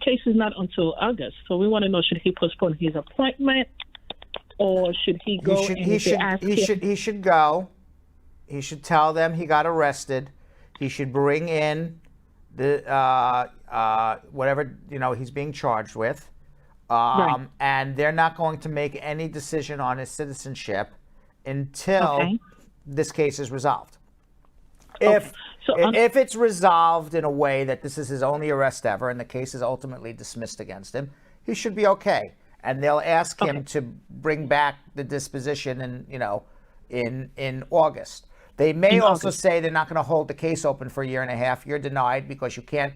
case is not until August. So we want to know, should he postpone his appointment or should he go? He should go. He should tell them he got arrested. He should bring in the whatever he's being charged with, Right. and they're not going to make any decision on his citizenship until this case is resolved. If it's resolved in a way that this is his only arrest ever and the case is ultimately dismissed against him, he should be okay. And they'll ask him to bring back the disposition in August. They may also say they're not going to hold the case open for a year and a half. You're denied because you can't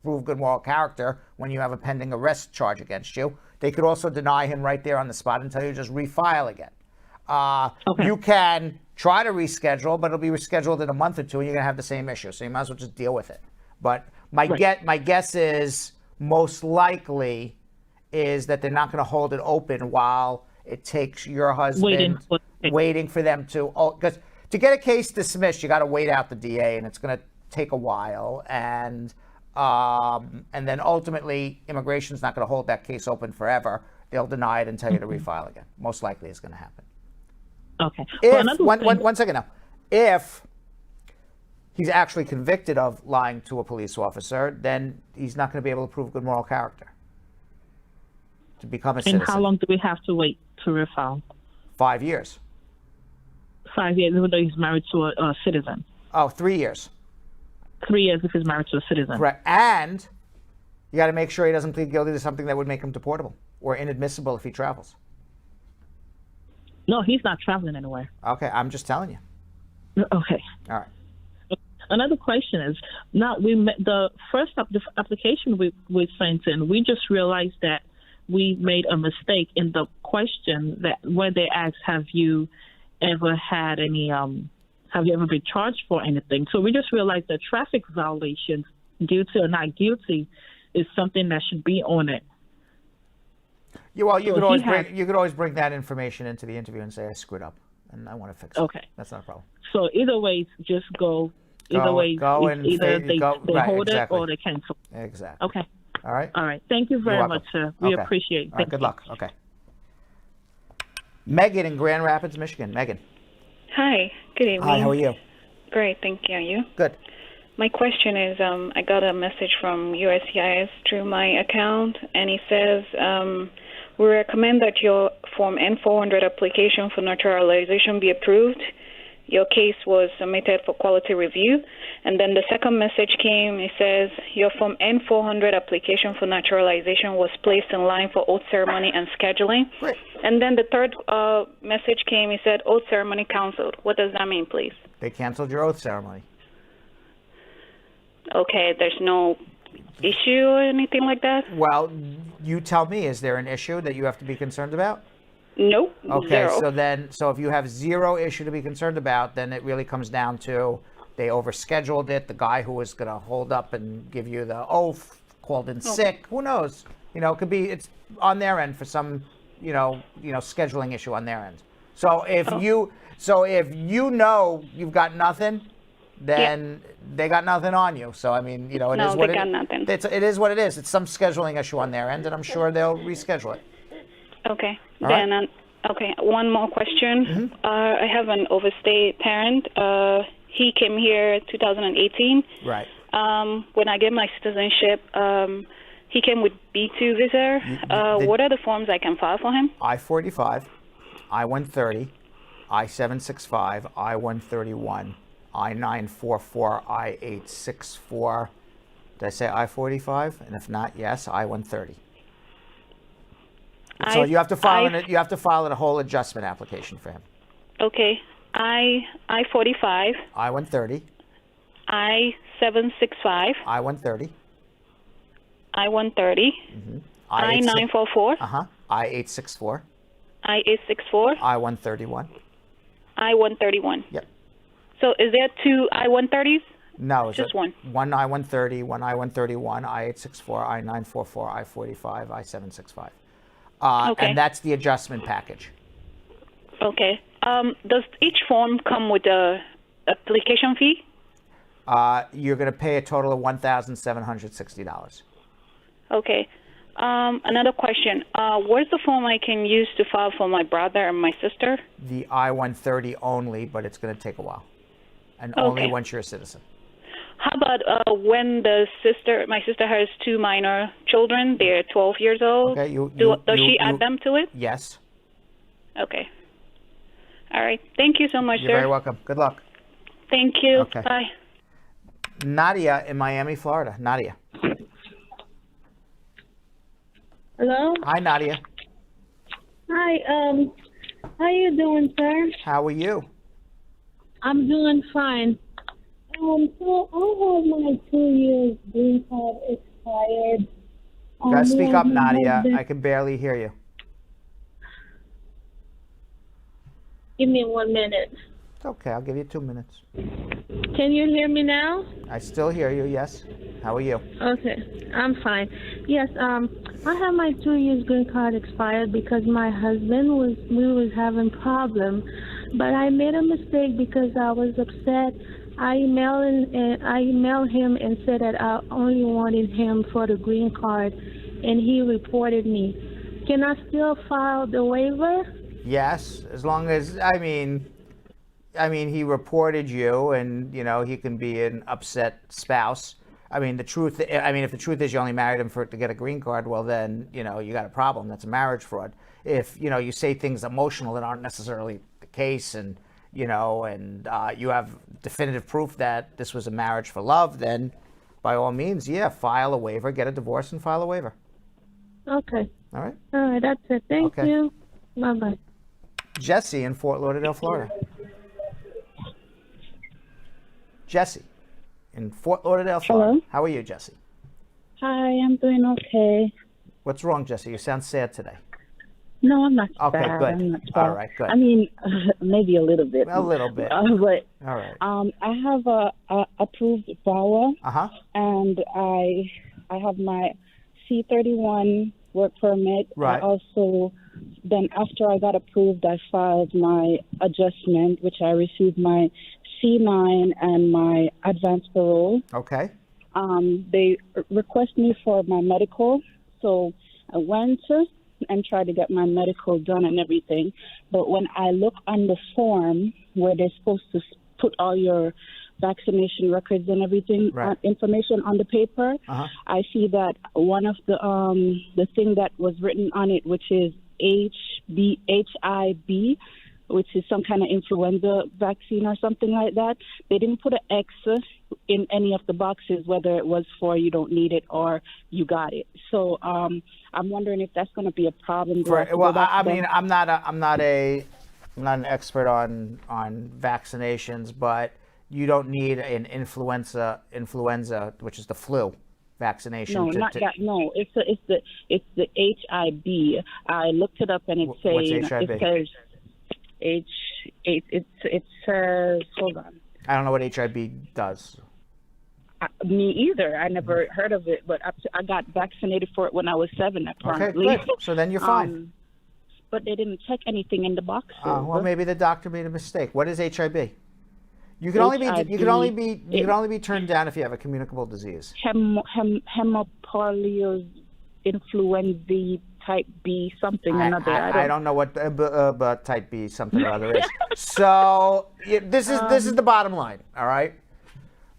prove good moral character when you have a pending arrest charge against you. They could also deny him right there on the spot and tell you to just refile again. You can try to reschedule, but it'll be rescheduled in a month or two, and you're going to have the same issue. So you might as well just deal with it. But my guess is most likely is that they're not going to hold it open while it takes your husband waiting for them to, because to get a case dismissed, you got to wait out the DA, and it's going to take a while. And then ultimately, immigration's not going to hold that case open forever. They'll deny it and tell you to refile again. Most likely is going to happen. Okay. One second now. If he's actually convicted of lying to a police officer, then he's not going to be able to prove good moral character to become a citizen. And how long do we have to wait to refile? 5 years. 5 years, even though he's married to a citizen. Oh, 3 years. 3 years if he's married to a citizen. Correct. And you got to make sure he doesn't plead guilty to something that would make him deportable or inadmissible if he travels. No, he's not traveling anywhere. Okay, I'm just telling you. Okay. All right. Another question is, now the first application we sent in, we just realized that we made a mistake in the question that where they asked, have you ever had any, have you ever been charged for anything? So we just realized that traffic violations, guilty or not guilty, is something that should be on it. You could always bring that information into the interview and say I screwed up and I want to fix it. Okay, that's not a problem. So either way, just go. Either way, either they hold it or they cancel. Exactly. Okay. All right. All right. Thank you very much, sir. We appreciate it. All right, good luck. Okay. Megan in Grand Rapids, Michigan. Megan. Hi. Good evening. Hi. How are you? Great. Thank you. You? Good. My question is, I got a message from USCIS through my account, and it says, we recommend that your Form N-400 application for naturalization be approved. Your case was submitted for quality review. And then the second message came, it says, your Form N-400 application for naturalization was placed in line for oath ceremony and scheduling. Great. And then the third message came, it said, oath ceremony canceled. What does that mean, please? They canceled your oath ceremony. Okay, there's no issue or anything like that? Well, you tell me, is there an issue that you have to be concerned about? Nope. Okay, Zero. so if you have zero issue to be concerned about, then it really comes down to they overscheduled it. The guy who was going to hold up and give you the oath called in sick. Who knows? It could be it's on their end for some, scheduling issue on their end. So if you know you've got nothing, then they got nothing on you. So I mean, it is what it is. Nothing. It is what it is. It's some scheduling issue on their end, and I'm sure they'll reschedule it. Okay. All then, right. okay, one more question. I have an overstayed parent. He came here 2018. Right. When I get my citizenship, he came with B2 visa. What are the forms I can file for him? I-45, I-130, I-765, I-131, I-944, I-864. Did I say I-45? And if not, yes, I-130. So you have to file a whole adjustment application for him. Okay. I-45. I-130. I-765. I-130. I-130. I-944. I-864. I-864. I-131. I-131. Yep. So is there two I-130s? No, just one. One I-130, one I-131, I-864, I-944, I-45, I-765. Okay. And that's the adjustment package. Okay. Does each form come with a application fee? You're going to pay a total of $1,760. Okay. Another question. Where's the form I can use to file for my brother and my sister? The I-130 only, but it's going to take a while. And only once you're a citizen. How about when my sister has 2 minor children? They're 12 years old. Okay, Does she add them to it? Yes. Okay. All right. Thank you so much, You're sir. very welcome. Good luck. Thank you. Okay. Bye. Nadia in Miami, Florida. Nadia. Hello? Hi, Nadia. Hi, how you doing, sir? How are you? I'm doing fine. So I have my 2 years green card expired. Gotta speak up, my Nadia. husband- I can barely hear you. Give me 1 minute. It's okay. I'll give you 2 minutes. Can you hear me now? I still hear you, yes. How are you? Okay, I'm fine. Yes, I have my 2 years green card expired because my husband we was having problem, but I made a mistake because I was upset. I emailed him and said that I only wanted him for the green card, and he reported me. Can I still file the waiver? Yes, as long as he reported you, and he can be an upset spouse. If the truth is you only married him to get a green card, well then, you got a problem. That's a marriage fraud. If, you say things emotional that aren't necessarily the case, and, you have definitive proof that this was a marriage for love, then by all means, file a waiver, get a divorce and file a waiver. Okay. All right. All right, that's it. Thank Okay. you. Bye-bye. Jesse in Fort Lauderdale, Florida. Jesse in Fort Lauderdale, Florida. Hello? How are you, Jesse? Hi, I'm doing okay. What's wrong, Jesse? You sound sad today. No, I'm not Okay, sad. good. I'm not sad. All right, good. I mean, maybe a little bit. A little bit. But All right. I have a approved VAWA, Uh-huh. and I have my C31 work permit. Right. I also, then after I got approved, I filed my adjustment, which I received my C9 and my advanced parole. Okay. They request me for my medical, so I went and tried to get my medical done and everything. But when I look on the form where they're supposed to put all your vaccination records and everything, Right. Information on the paper, Uh-huh. I see that one of the thing that was written on it, which is HIV, which is some kind of influenza vaccine or something like that. They didn't put an X in any of the boxes, whether it was for you don't need it or you got it. So I'm wondering if that's going to be a problem. I'm not an expert on vaccinations, but you don't need an influenza, which is the flu vaccination. No, not that. No, it's the HIV. I looked it up and it's saying What's HIV? it says it says, hold on. I don't know what HIV does. Me either. I never heard of it, but I got vaccinated for it when I was 7. Apparently. Okay, good. So then you're fine. But they didn't check anything in the boxes. Well, maybe the doctor made a mistake. What is HIV? You can only be turned down if you have a communicable disease. Hemopolio influenza type B something or another. I don't know what type B something or other is. So this is the bottom line. All right.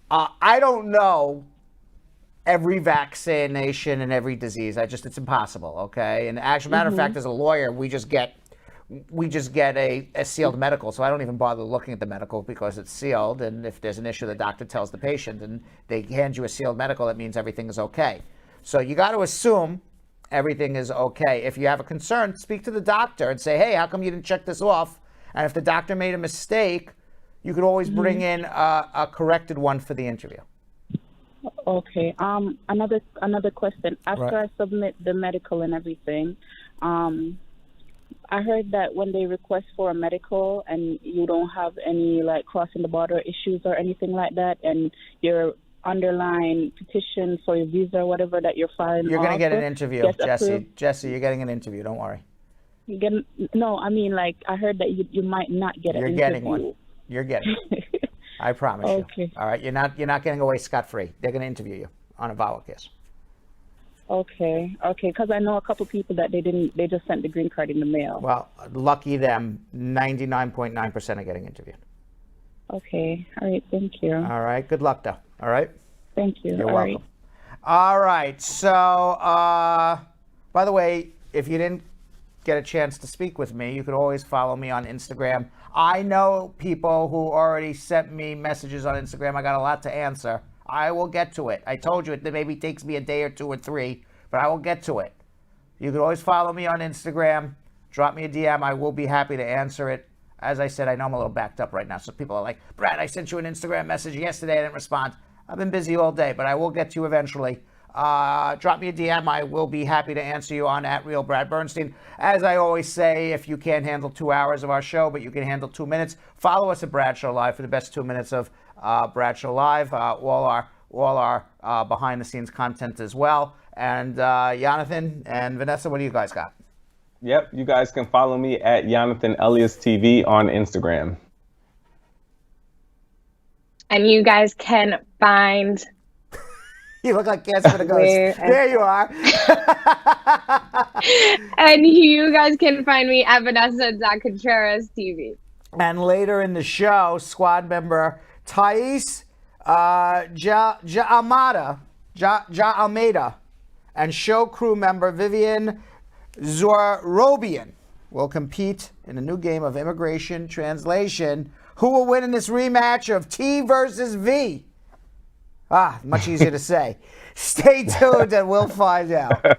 I don't know every vaccination and every disease. It's impossible. Okay. And as a matter of fact, as a lawyer, we just get a sealed medical. So I don't even bother looking at the medical because it's sealed. And if there's an issue, the doctor tells the patient and they hand you a sealed medical, that means everything is okay. So you got to assume everything is okay. If you have a concern, speak to the doctor and say, hey, how come you didn't check this off? And if the doctor made a mistake, you could always bring in a corrected one for the interview. Okay. Another question. After I submit the medical and everything, I heard that when they request for a medical and you don't have any like crossing the border issues or anything like that, and your underlying petition for your visa or whatever that you're filing, You're going to get an interview, Jesse. Jesse, you're getting an interview. Don't worry. No, I mean, like, I heard that you might not get an interview. You're getting one. You're getting it. I promise you. All right. You're not getting away scot-free. They're going to interview you on a VAWA case. Okay. Because I know a couple people that they just sent the green card in the mail. Well, lucky them. 99.9% are getting interviewed. Okay. All right. Thank you. All right. Good luck, though. All right. Thank you. You're All welcome. right. All right. So, by the way, if you didn't get a chance to speak with me, you could always follow me on Instagram. I know people who already sent me messages on Instagram. I got a lot to answer. I will get to it. I told you it maybe takes me a day or 2 or 3, but I will get to it. You can always follow me on Instagram. Drop me a DM. I will be happy to answer it. As I said, I know I'm a little backed up right now. So people are like, Brad, I sent you an Instagram message yesterday. I didn't respond. I've been busy all day, but I will get to you eventually. Drop me a DM. I will be happy to answer you on @RealBradBernstein. As I always say, if you can't handle 2 hours of our show, but you can handle 2 minutes, follow us at Brad Show Live for the best 2 minutes of Brad Show Live. All our behind the scenes content as well. And Jonathan and Vanessa, what do you guys got? Yep, you guys can follow me at Jonathan Elias TV on Instagram. And you guys can find... You look like Casper the Ghost. There you are. And you guys can find me at Vanessa.Contreras TV. And later in the show, squad member Thais Almeida and show crew member Vivian Zorobian will compete in a new game of immigration translation. Who will win in this rematch of T versus V? Much easier to say. Stay tuned and we'll find out.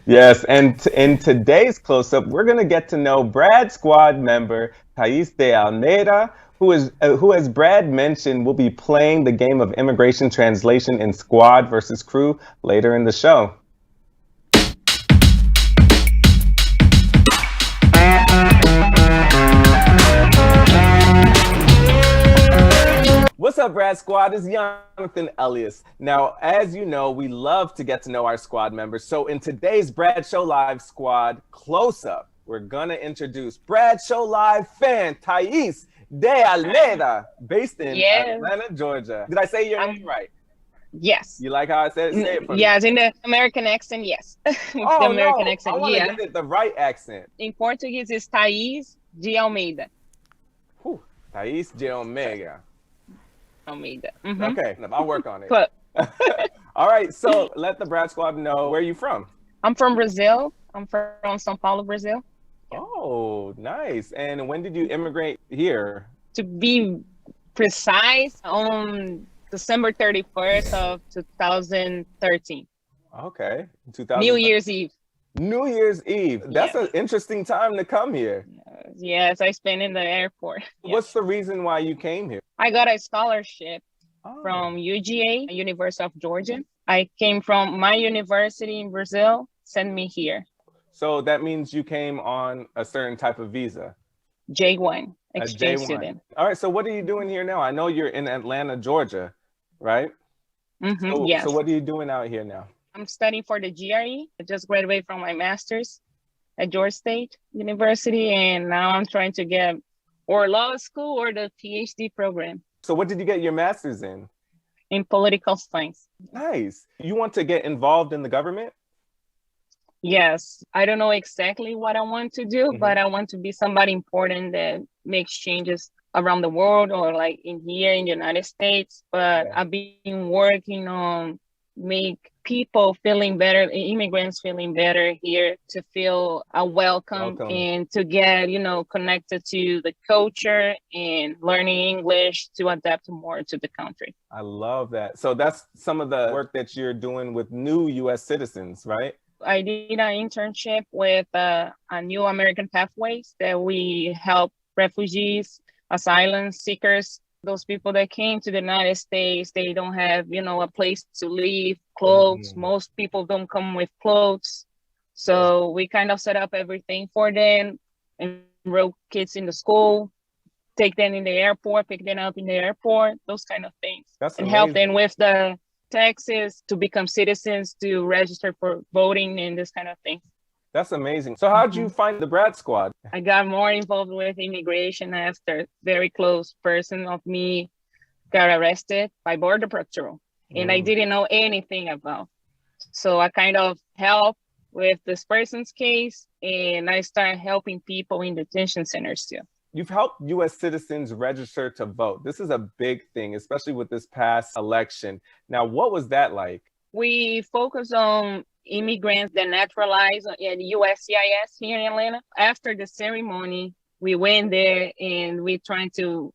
Yes, and in today's close-up, we're going to get to know Brad squad member Thais de Almeida, who, as Brad mentioned, will be playing the game of immigration translation in Squad versus Crew later in the show. What's up, Brad Squad? It's Jonathan Elias. Now, as you know, we love to get to know our squad members. So in today's Brad Show Live Squad Close-Up, we're going to introduce Brad Show Live fan Thais de Almeida, based in Atlanta, Georgia. Did I say your name right? Yes. You like how I said it? Say it for me. Yes, in the American accent, yes. Oh, the American no. accent, I want to get it the right accent. In Portuguese, it's Thais de Almeida. Thais de Almeida. Almeida. Okay, I'll work on it. But, all right, so let the Brad Squad know where you're from. I'm from Brazil. I'm from São Paulo, Brazil. Oh, nice. And when did you immigrate here? To be precise, on December 31st of 2013. Okay. New Year's Eve. New Year's Eve. That's an interesting time to come here. Yes, I spent in the airport. What's the reason why you came here? I got a scholarship from UGA, University of Georgia. I came from my university in Brazil, sent me here. So that means you came on a certain type of visa? J1, exchange student. All right, so what are you doing here now? I know you're in Atlanta, Georgia, right? Yes. So what are you doing out here now? I'm studying for the GRE. I just graduated from my master's at Georgia State University, and now I'm trying to get or law school or the PhD program. So what did you get your master's in? In political science. Nice. You want to get involved in the government? Yes. I don't know exactly what I want to do, but I want to be somebody important that makes changes around the world or like in here in the United States. But I've been working on make people feeling better, immigrants feeling better here, to feel welcome and to get, connected to the culture and learning English to adapt more to the country. I love that. So that's some of the work that you're doing with new U.S. citizens, right? I did an internship with a New American Pathways that we help refugees, asylum seekers, those people that came to the United States. They don't have, a place to live, clothes. Most people don't come with clothes. So we kind of set up everything for them, enroll kids in the school, take them in the airport, pick them up in the airport, those kind of things. That's and amazing. help them with the taxes, to become citizens, to register for voting and this kind of thing. That's amazing. So how'd you find the Brad Squad? I got more involved with immigration after a very close person of me got arrested by Border Patrol. And I didn't know anything about. So I kind of helped with this person's case, and I started helping people in detention centers too. You've helped U.S. citizens register to vote. This is a big thing, especially with this past election. Now, what was that like? We focus on immigrants that naturalize in USCIS here in Atlanta. After the ceremony, we went there and we trying to,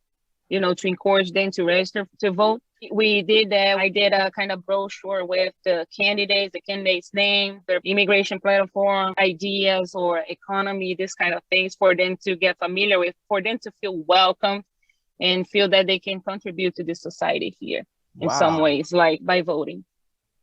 to encourage them to register to vote. We did that. I did a kind of brochure with the candidate's name, their immigration platform, ideas or economy, this kind of things for them to get familiar with, for them to feel welcome and feel that they can contribute to the society here in some ways, like by voting.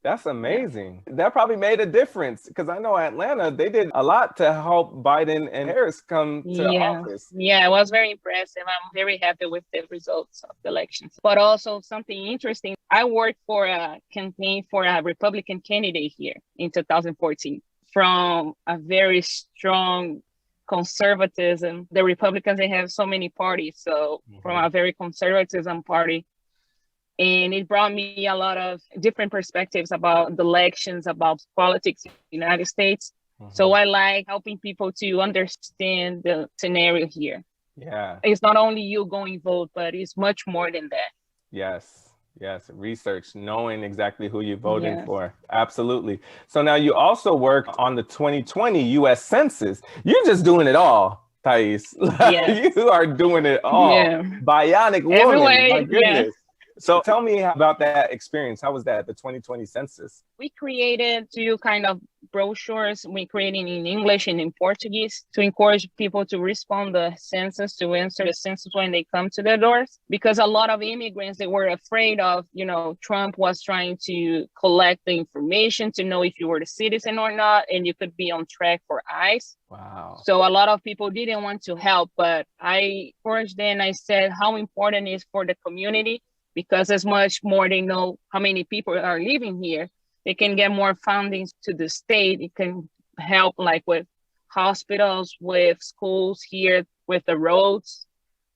That's amazing. That probably made a difference because I know Atlanta, they did a lot to help Biden and Harris come to office. Yeah, it was very impressive. I'm very happy with the results of the elections. But also something interesting, I worked for a campaign for a Republican candidate here in 2014 from a very strong conservatism. The Republicans, they have so many parties. So from a very conservatism party, and it brought me a lot of different perspectives about the elections, about politics in the United States. So I like helping people to understand the scenario here. Yeah. It's not only you going vote, but it's much more than that. Yes. Research, knowing exactly who you're voting for. Absolutely. So now you also work on the 2020 U.S. Census. You're just doing it all, Thais. You are doing it all. Yeah. Bionic woman. Everywhere, my goodness. So tell me about that experience. How was that, the 2020 census? We created two kind of brochures. We created in English and in Portuguese to encourage people to respond the census, to answer the census when they come to their doors. Because a lot of immigrants, they were afraid of, Trump was trying to collect the information to know if you were a citizen or not, and you could be on track for ICE. Wow. So a lot of people didn't want to help, but I encouraged them. I said how important it is for the community, because as much more they know how many people are living here, they can get more funding to the state. It can help like with hospitals, with schools here, with the roads.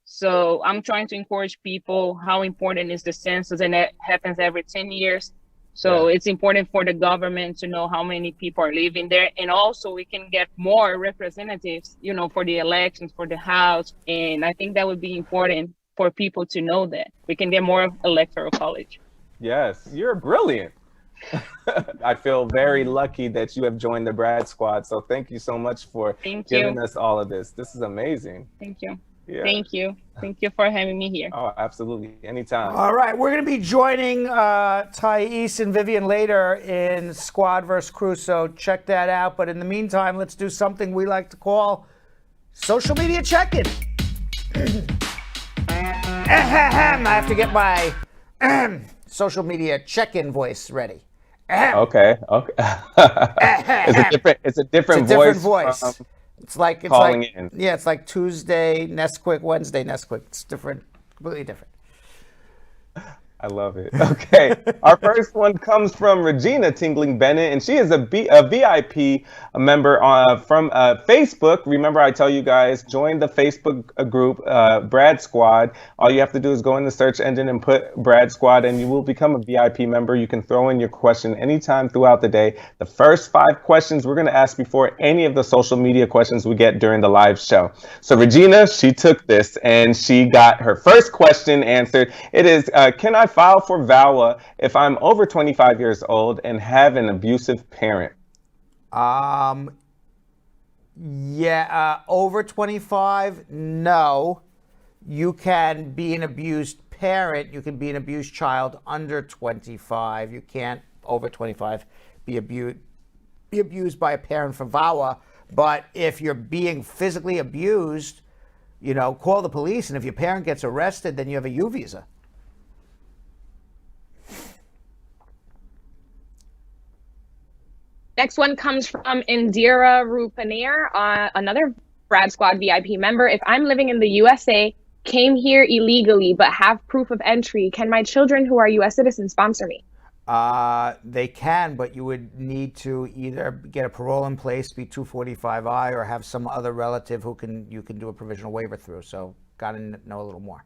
So I'm trying to encourage people how important is the census, and that happens every 10 years. So it's important for the government to know how many people are living there. And also we can get more representatives, for the elections, for the House. And I think that would be important for people to know that we can get more electoral college. Yes, you're brilliant. I feel very lucky that you have joined the Brad Squad. So thank you so much for giving us all of this. This is amazing. Thank you. Yeah. Thank you. Thank you for having me here. Oh, absolutely. Anytime. All right. We're going to be joining Thais and Vivian later in Squad vs. Crew. So check that out. But in the meantime, let's do something we like to call social media check-in. I have to get my social media check-in voice ready. Okay. It's a different voice. It's like in. Yeah, it's like Tuesday Nesquik, Wednesday Nesquik. It's different, completely different. I love it. Okay. Our first one comes from Regina Tingling Bennett, and she is a VIP member from Facebook. Remember, I tell you guys, join the Facebook group, Brad Squad. All you have to do is go in the search engine and put Brad Squad, and you will become a VIP member. You can throw in your question anytime throughout the day. The first 5 questions we're going to ask before any of the social media questions we get during the live show. So Regina, she took this, and she got her first question answered. It is, can I file for VAWA if I'm over 25 years old and have an abusive parent? Over 25, no. You can be an abused parent. You can be an abused child under 25. You can't, over 25, be abused by a parent for VAWA. But if you're being physically abused, call the police. And if your parent gets arrested, then you have a U visa. Next one comes from Indira Rupaneer, another Brad Squad VIP member. If I'm living in the USA, came here illegally, but have proof of entry, can my children who are US citizens sponsor me? They can, but you would need to either get a parole in place, be 245I, or have some other relative who you can do a provisional waiver through. So got to know a little more.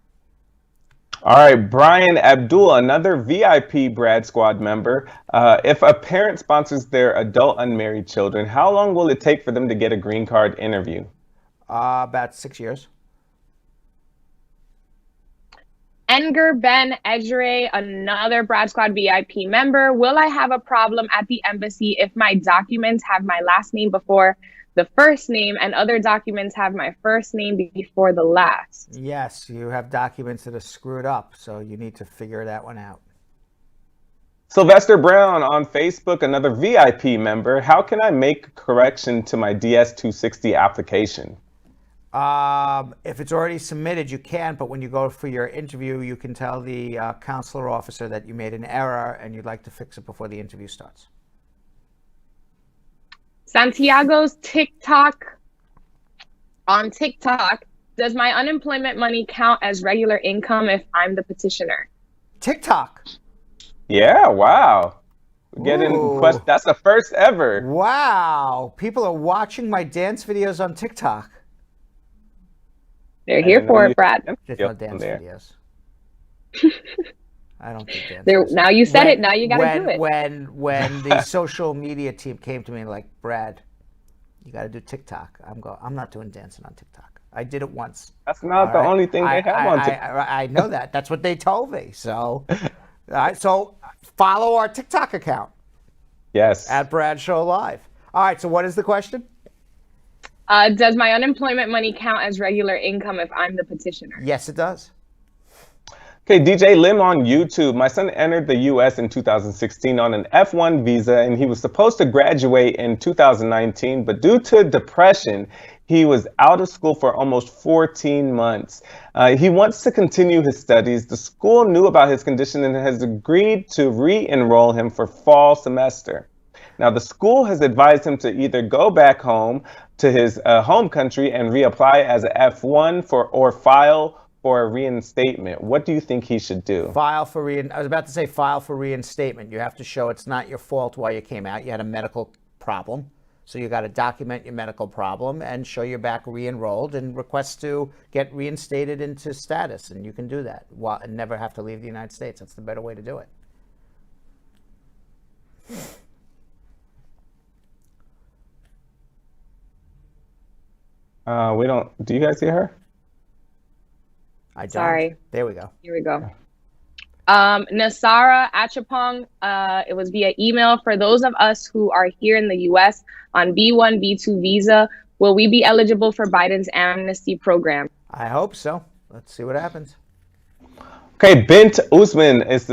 All right, Brian Abdul, another VIP Brad Squad member. If a parent sponsors their adult unmarried children, how long will it take for them to get a green card interview? About 6 years. Enger Ben Ejre, another Brad Squad VIP member. Will I have a problem at the embassy if my documents have my last name before the first name and other documents have my first name before the last? Yes, you have documents that are screwed up, so you need to figure that one out. Sylvester Brown on Facebook, another VIP member. How can I make a correction to my DS-260 application? If it's already submitted, you can, but when you go for your interview, you can tell the consular officer that you made an error and you'd like to fix it before the interview starts. Santiago's TikTok. On TikTok, does my unemployment money count as regular income if I'm the petitioner? TikTok. Yeah, wow. Getting that's the first ever. Wow. People are watching my dance videos on TikTok. They're here for it, Brad. Just no dance videos. I don't do dance videos. Now you said it. Now you got to do it. When the social media team came to me like, Brad, you got to do TikTok. I'm not doing dancing on TikTok. I did it once. That's not the only thing they have on TikTok. I know that. That's what they told me. So, all right. So follow our TikTok account. Yes. At Brad Show Live. All right. So what is the question? Does my unemployment money count as regular income if I'm the petitioner? Yes, it does. Okay, DJ Lim on YouTube. My son entered the U.S. in 2016 on an F1 visa, and he was supposed to graduate in 2019, but due to depression, he was out of school for almost 14 months. He wants to continue his studies. The school knew about his condition and has agreed to re-enroll him for fall semester. Now, the school has advised him to either go back home to his home country and reapply as an F1 or file for a reinstatement. What do you think he should do? I was about to say file for reinstatement. You have to show it's not your fault why you came out. You had a medical problem. So you got to document your medical problem and show you're back re-enrolled and request to get reinstated into status. And you can do that and never have to leave the United States. That's the better way to do it. Do you guys see her? I don't. Sorry. There we go. Here we go. Nasara Achapong, it was via email. For those of us who are here in the U.S. on B1, B2 visa, will we be eligible for Biden's amnesty program? I hope so. Let's see what happens. Okay, Bint Usman is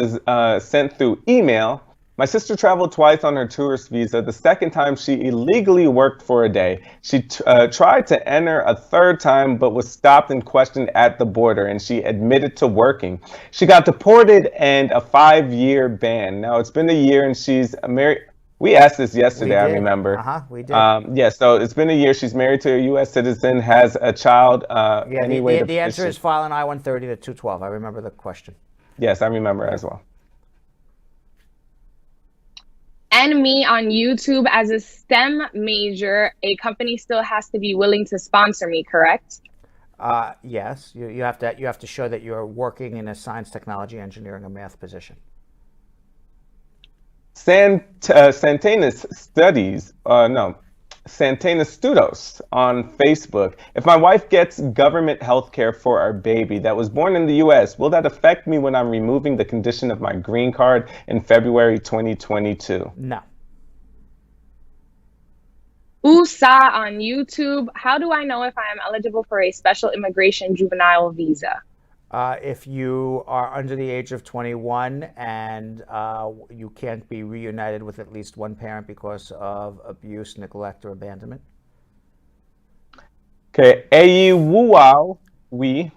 sent through email. My sister traveled twice on her tourist visa. The second time, she illegally worked for a day. She tried to enter a third time, but was stopped and questioned at the border, and she admitted to working. She got deported and a 5-year ban. Now, it's been a year, and she's married. We asked this yesterday, I remember. We did. Yeah, so it's been a year. She's married to a U.S. citizen, has a child. The answer is file an I-130 to 212. I remember the question. Yes, I remember as well. And me on YouTube as a STEM major, a company still has to be willing to sponsor me, correct? Yes, you have to show that you're working in a science, technology, engineering, or math position. Santanas Studos on Facebook. If my wife gets government health care for our baby that was born in the U.S., will that affect me when I'm removing the condition of my green card in February 2022? No. USA on YouTube. How do I know if I am eligible for a special immigration juvenile visa? If you are under the age of 21 and you can't be reunited with at least one parent because of abuse, neglect, or abandonment. Okay, Eyiwuwawi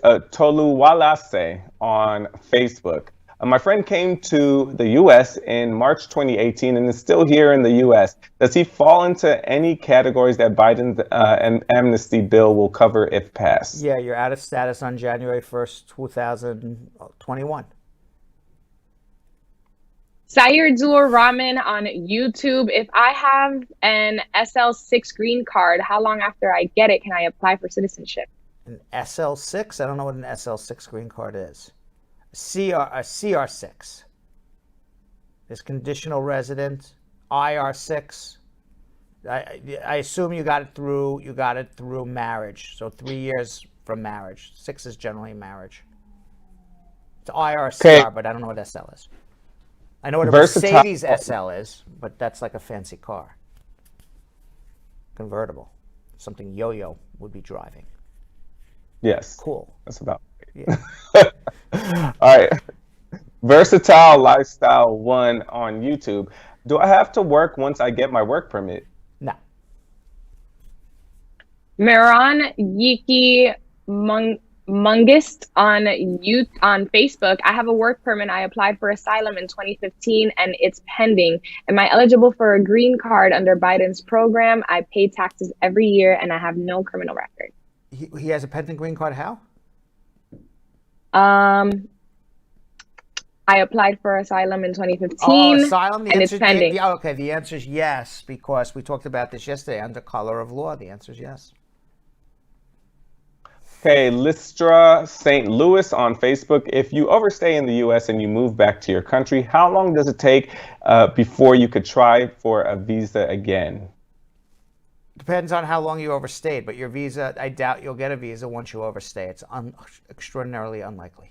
Toluwalase on Facebook. My friend came to the U.S. in March 2018 and is still here in the U.S. Does he fall into any categories that Biden's amnesty bill will cover if passed? Yeah, you're out of status on January 1st, 2021. Sayurdur Rahman on YouTube. If I have an SL6 green card, how long after I get it can I apply for citizenship? An SL6? I don't know what an SL6 green card is. A CR6. There's conditional resident, IR6. I assume you got it through marriage. So 3 years from marriage. 6 is generally marriage. It's IRCR, Okay. but I don't know what SL is. I know what a Versatile. Mercedes SL is, but that's like a fancy car. Convertible. Something Yo-Yo would be driving. Yes. Cool. That's about Yeah. All right. Versatile Lifestyle 1 on YouTube. Do I have to work once I get my work permit? No. Miran Yiki Mungist on Facebook. I have a work permit. I applied for asylum in 2015 and it's pending. Am I eligible for a green card under Biden's program? I pay taxes every year and I have no criminal record. He has a pending green card. How? I applied for asylum in 2015 Oh, asylum. and it's pending. Okay, the answer is yes, because we talked about this yesterday. Under color of law, the answer is yes. Okay, Lystra St. Louis on Facebook. If you overstay in the U.S. and you move back to your country, how long does it take before you could try for a visa again? Depends on how long you overstayed, but your visa, I doubt you'll get a visa once you overstay. It's extraordinarily unlikely.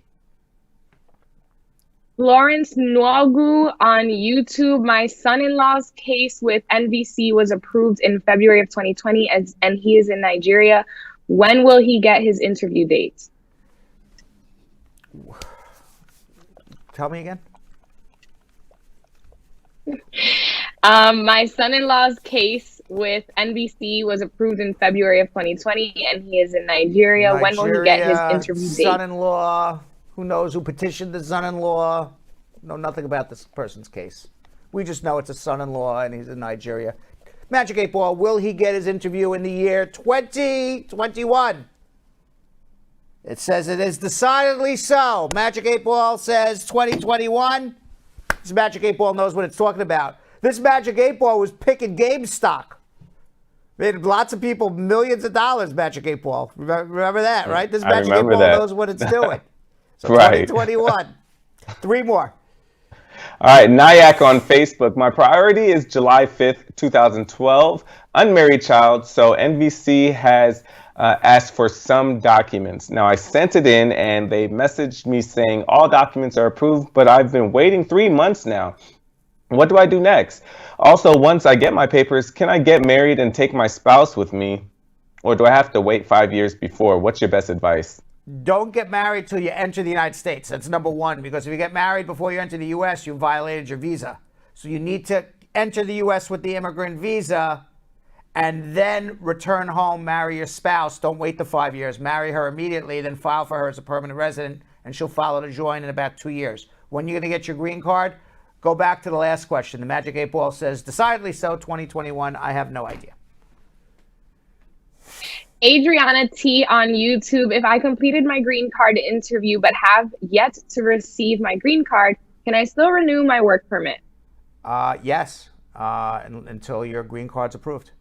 Florence Nwogu on YouTube. My son-in-law's case with NBC was approved in February of 2020 and he is in Nigeria. When will he get his interview date? Tell me again. My son-in-law's case with NBC was approved in February of 2020 and he is in Nigeria. When will he get his interview date? Son-in-law. Who knows who petitioned the son-in-law? Know nothing about this person's case. We just know it's a son-in-law and he's in Nigeria. Magic 8 Ball, will he get his interview in the year 2021? It says it is decidedly so. Magic 8 Ball says 2021. This Magic 8 Ball knows what it's talking about. This Magic 8 Ball was picking GameStop. Made lots of people millions of dollars, Magic 8 Ball. Remember that, right? This Magic 8 Ball knows what it's doing. So Right. 2021. 3 more. All right, Nyack on Facebook. My priority is July 5th, 2012. Unmarried child, so NBC has asked for some documents. Now, I sent it in and they messaged me saying all documents are approved, but I've been waiting 3 months now. What do I do next? Also, once I get my papers, can I get married and take my spouse with me? Or do I have to wait 5 years before? What's your best advice? Don't get married till you enter the United States. That's number one, because if you get married before you enter the U.S., you violated your visa. So you need to enter the U.S. with the immigrant visa and then return home, marry your spouse. Don't wait the 5 years. Marry her immediately, then file for her as a permanent resident, and she'll follow to join in about 2 years. When you're going to get your green card, go back to the last question. The Magic 8 Ball says, decidedly so, 2021. I have no idea. Adriana T on YouTube. If I completed my green card interview but have yet to receive my green card, can I still renew my work permit? Yes, until your green card's approved.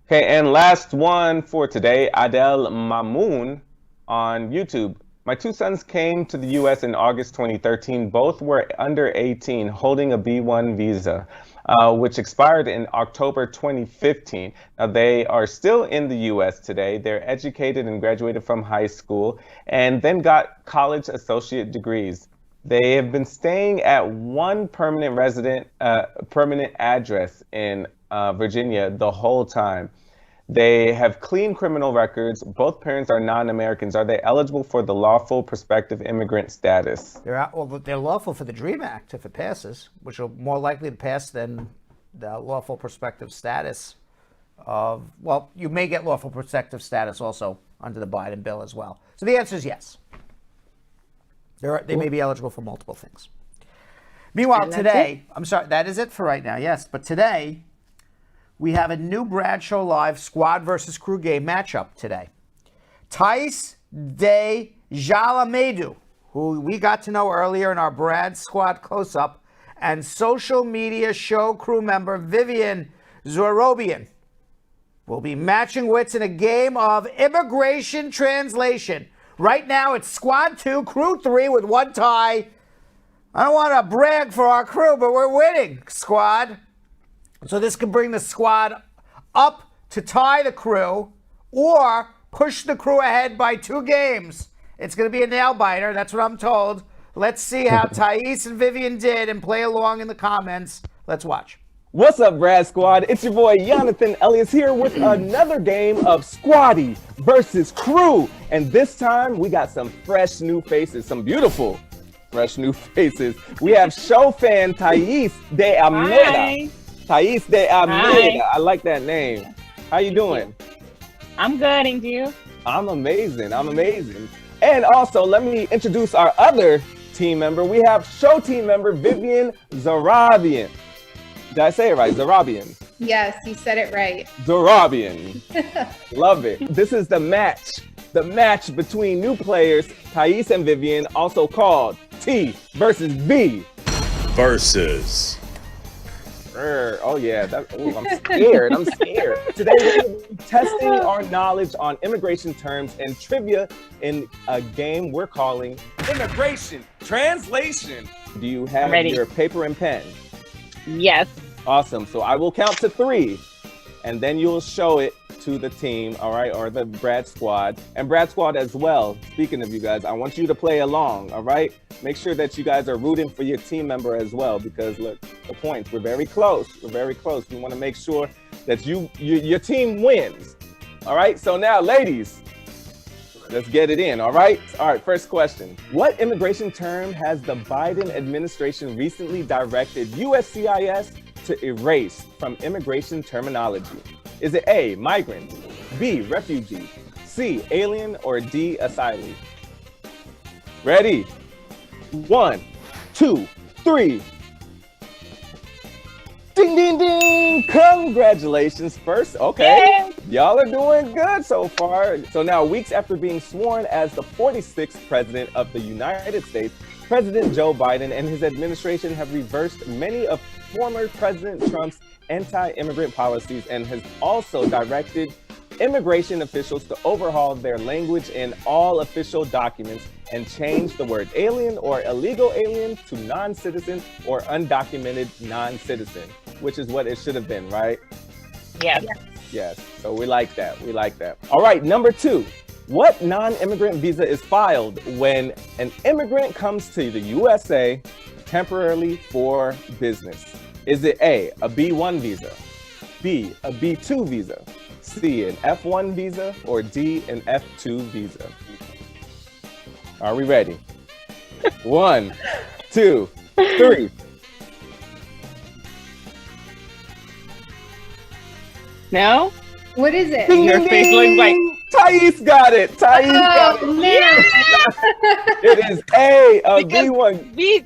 Okay, and last one for today, Adel Mamoun on YouTube. My 2 sons came to the U.S. in August 2013. Both were under 18, holding a B1 visa, which expired in October 2015. Now, they are still in the U.S. today. They're educated and graduated from high school and then got college associate degrees. They have been staying at one permanent address in Virginia the whole time. They have clean criminal records. Both parents are non-Americans. Are they eligible for the lawful prospective immigrant status? They're lawful for the DREAM Act if it passes, which will more likely to pass than the lawful prospective status of, well, you may get lawful prospective status also under the Biden bill as well. So the answer is yes. They may be eligible for multiple things. Meanwhile, today, I'm sorry, that is it for right now, yes. But today, we have a new Brad Show Live squad versus crew game matchup today. Thais de Jalamedu, who we got to know earlier in our Brad Squad close-up, and social media show crew member Vivian Zorobian will be matching wits in a game of immigration translation. Right now, it's Squad 2, Crew 3 with 1 tie. I don't want to brag for our crew, but we're winning, Squad. So this can bring the squad up to tie the crew or push the crew ahead by 2 games It's going to be a nail biter. That's what I'm told. Let's see how Thais and Vivian did and play along in the comments. Let's watch. What's up, Brad Squad? It's your boy, Jonathan Elias here with another game of Squaddy versus Crew. And this time, we got some fresh new faces, some beautiful fresh new faces. We have show fan Thais de Almeida. Thais de Almeida. I like that name. How you doing? I'm good, and you? I'm amazing. I'm amazing. And also, let me introduce our other team member. We have show team member Vivian Zarabian. Did I say it right? Zarabian. Yes, you said it right. Zarabian. Love it. This is the match between new players, Thais and Vivian, also called T versus V. Versus. Oh yeah, I'm scared. I'm scared. Today we're going to be testing our knowledge on immigration terms and trivia in a game we're calling Immigration Translation. Do you have your paper and pen? Yes. Awesome. So I will count to 3, and then you'll show it to the team, all right, or the Brad Squad. And Brad Squad as well, speaking of you guys, I want you to play along, all right? Make sure that you guys are rooting for your team member as well, because look, the points, we're very close. We're very close. We want to make sure that your team wins, all right? So now, ladies, let's get it in, all right? All right, first question. What immigration term has the Biden administration recently directed USCIS to erase from immigration terminology? Is it A, migrant, B, refugee, C, alien, or D, asylee? Ready? 1, 2, 3. Ding, ding, ding! Congratulations first. Okay. Y'all are doing good so far. So now, weeks after being sworn as the 46th president of the United States, President Joe Biden and his administration have reversed many of former President Trump's anti-immigrant policies and has also directed immigration officials to overhaul their language in all official documents and change the word alien or illegal alien to non-citizen or undocumented non-citizen, which is what it should have been, right? Yes. Yes. So we like that. We like that. All right, number 2. What non-immigrant visa is filed when an immigrant comes to the USA temporarily for business? Is it A, a B1 visa, B, a B2 visa, C, an F1 visa, or D, an F2 visa? Are we ready? 1, 2, 3. No? What is it? Ding, Your ding, face ding. looks like... Thais got it. Thais got it. Man. It is A, a Because B1.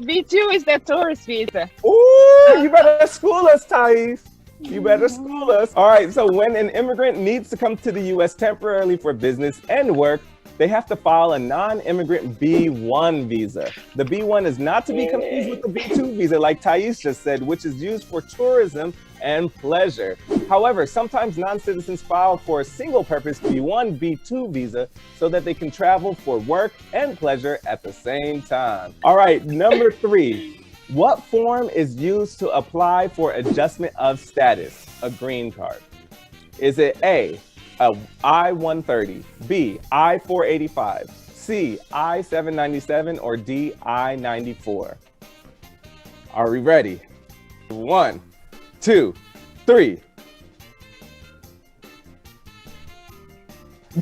B2 is the tourist visa. Ooh, you better school us, Thais. You better school us. All right, so when an immigrant needs to come to the U.S. temporarily for business and work, they have to file a non-immigrant B1 visa. The B1 is not to be confused with the B2 visa, like Thais just said, which is used for tourism and pleasure. However, sometimes non-citizens file for a single-purpose B1, B2 visa so that they can travel for work and pleasure at the same time. All right, number 3. What form is used to apply for adjustment of status, a green card? Is it A, a I-130, B, I-485, C, I-797, or D, I-94? Are we ready? 1, 2, 3.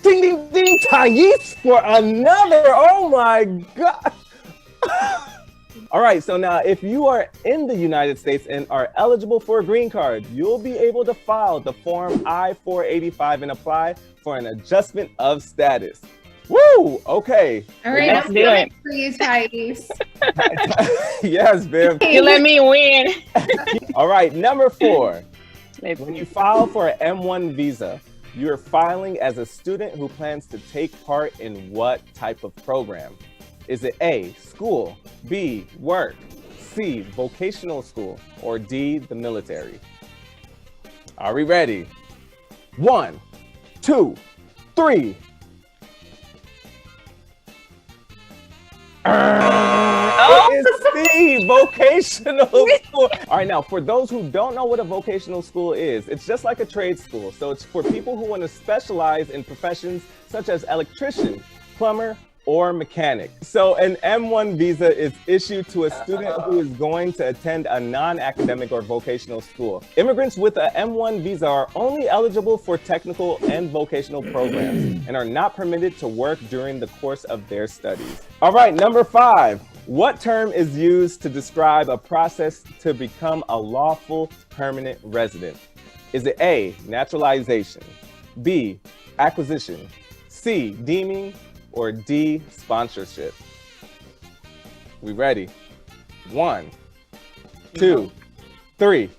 Ding, ding, ding, Thais for another. Oh my God. All right, so now if you are in the United States and are eligible for a green card, you'll be able to file the form I-485 and apply for an adjustment of status. Woo! Okay. All right, Let's I'm do feeling it. for you, Thais. Yes, Viv. You let me win. All right, number 4. When you file for an M1 visa, you're filing as a student who plans to take part in what type of program? Is it A, school, B, work, C, vocational school, or D, the military? Are we ready? 1, 2, 3. It is C, vocational school. All right, now for those who don't know what a vocational school is, it's just like a trade school. So it's for people who want to specialize in professions such as electrician, plumber, or mechanic. So an M1 visa is issued to a student who is going to attend a non-academic or vocational school. Immigrants with a M1 visa are only eligible for technical and vocational programs and are not permitted to work during the course of their studies. All right, number 5. What term is used to describe a process to become a lawful permanent resident? Is it A, naturalization, B, acquisition, C, deeming, or D, sponsorship? We ready? 1, 2, 3.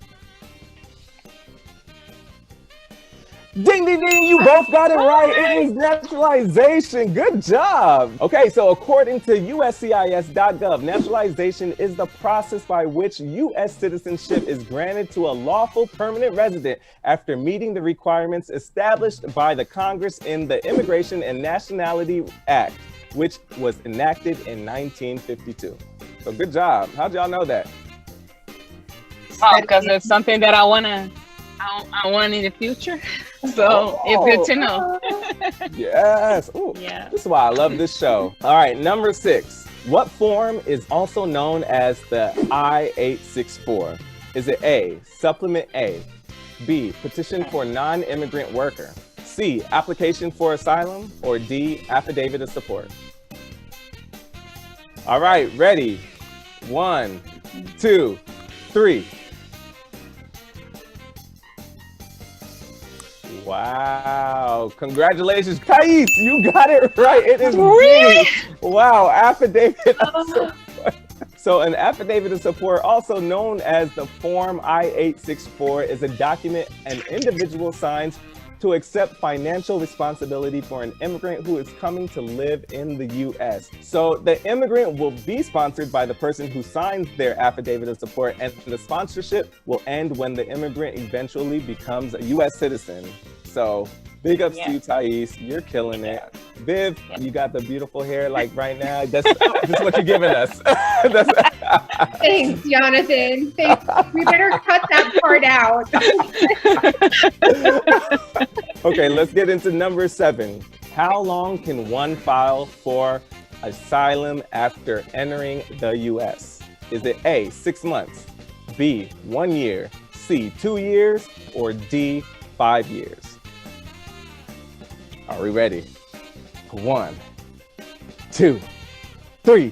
Ding, ding, ding, you both got it right. It is naturalization. Good job. Okay, so according to USCIS.gov, naturalization is the process by which U.S. citizenship is granted to a lawful permanent resident after meeting the requirements established by the Congress in the Immigration and Nationality Act, which was enacted in 1952. So good job. How'd y'all know that? Oh, because it's something that I want in the future. So it's good to know. Yes. Ooh, yeah. This is why I love this show. All right, number 6. What form is also known as the I-864? Is it A, Supplement A, B, Petition for Non-Immigrant Worker, C, Application for Asylum, or D, Affidavit of Support? All right, ready? 1, 2, 3. Wow, congratulations, Thais, you got it right. It is really? Wow, affidavit of support. So an affidavit of support, also known as the Form I-864, is a document an individual signs to accept financial responsibility for an immigrant who is coming to live in the U.S. So the immigrant will be sponsored by the person who signs their affidavit of support, and the sponsorship will end when the immigrant eventually becomes a U.S. citizen. So big ups to you, Thais. You're killing it. Viv, you got the beautiful hair like right now. That's what you're giving us. Thanks, Jonathan. Thanks. We better cut that part out. Okay, let's get into number 7. How long can one file for asylum after entering the U.S.? Is it A, 6 months, B, 1 year, C, 2 years, or D, 5 years? Are we ready? 1, 2, 3. You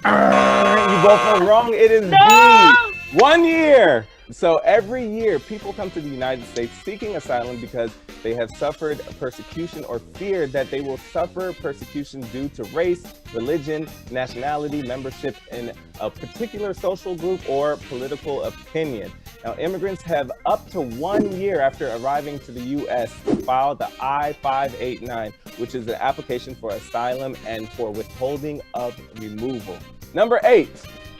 both are wrong. It is D, 1 year. So every year, people come to the United States seeking asylum because they have suffered persecution or fear that they will suffer persecution due to race, religion, nationality, membership in a particular social group, or political opinion. Now, immigrants have up to 1 year after arriving to the U.S. to file the I-589, which is an application for asylum and for withholding of removal. Number 8.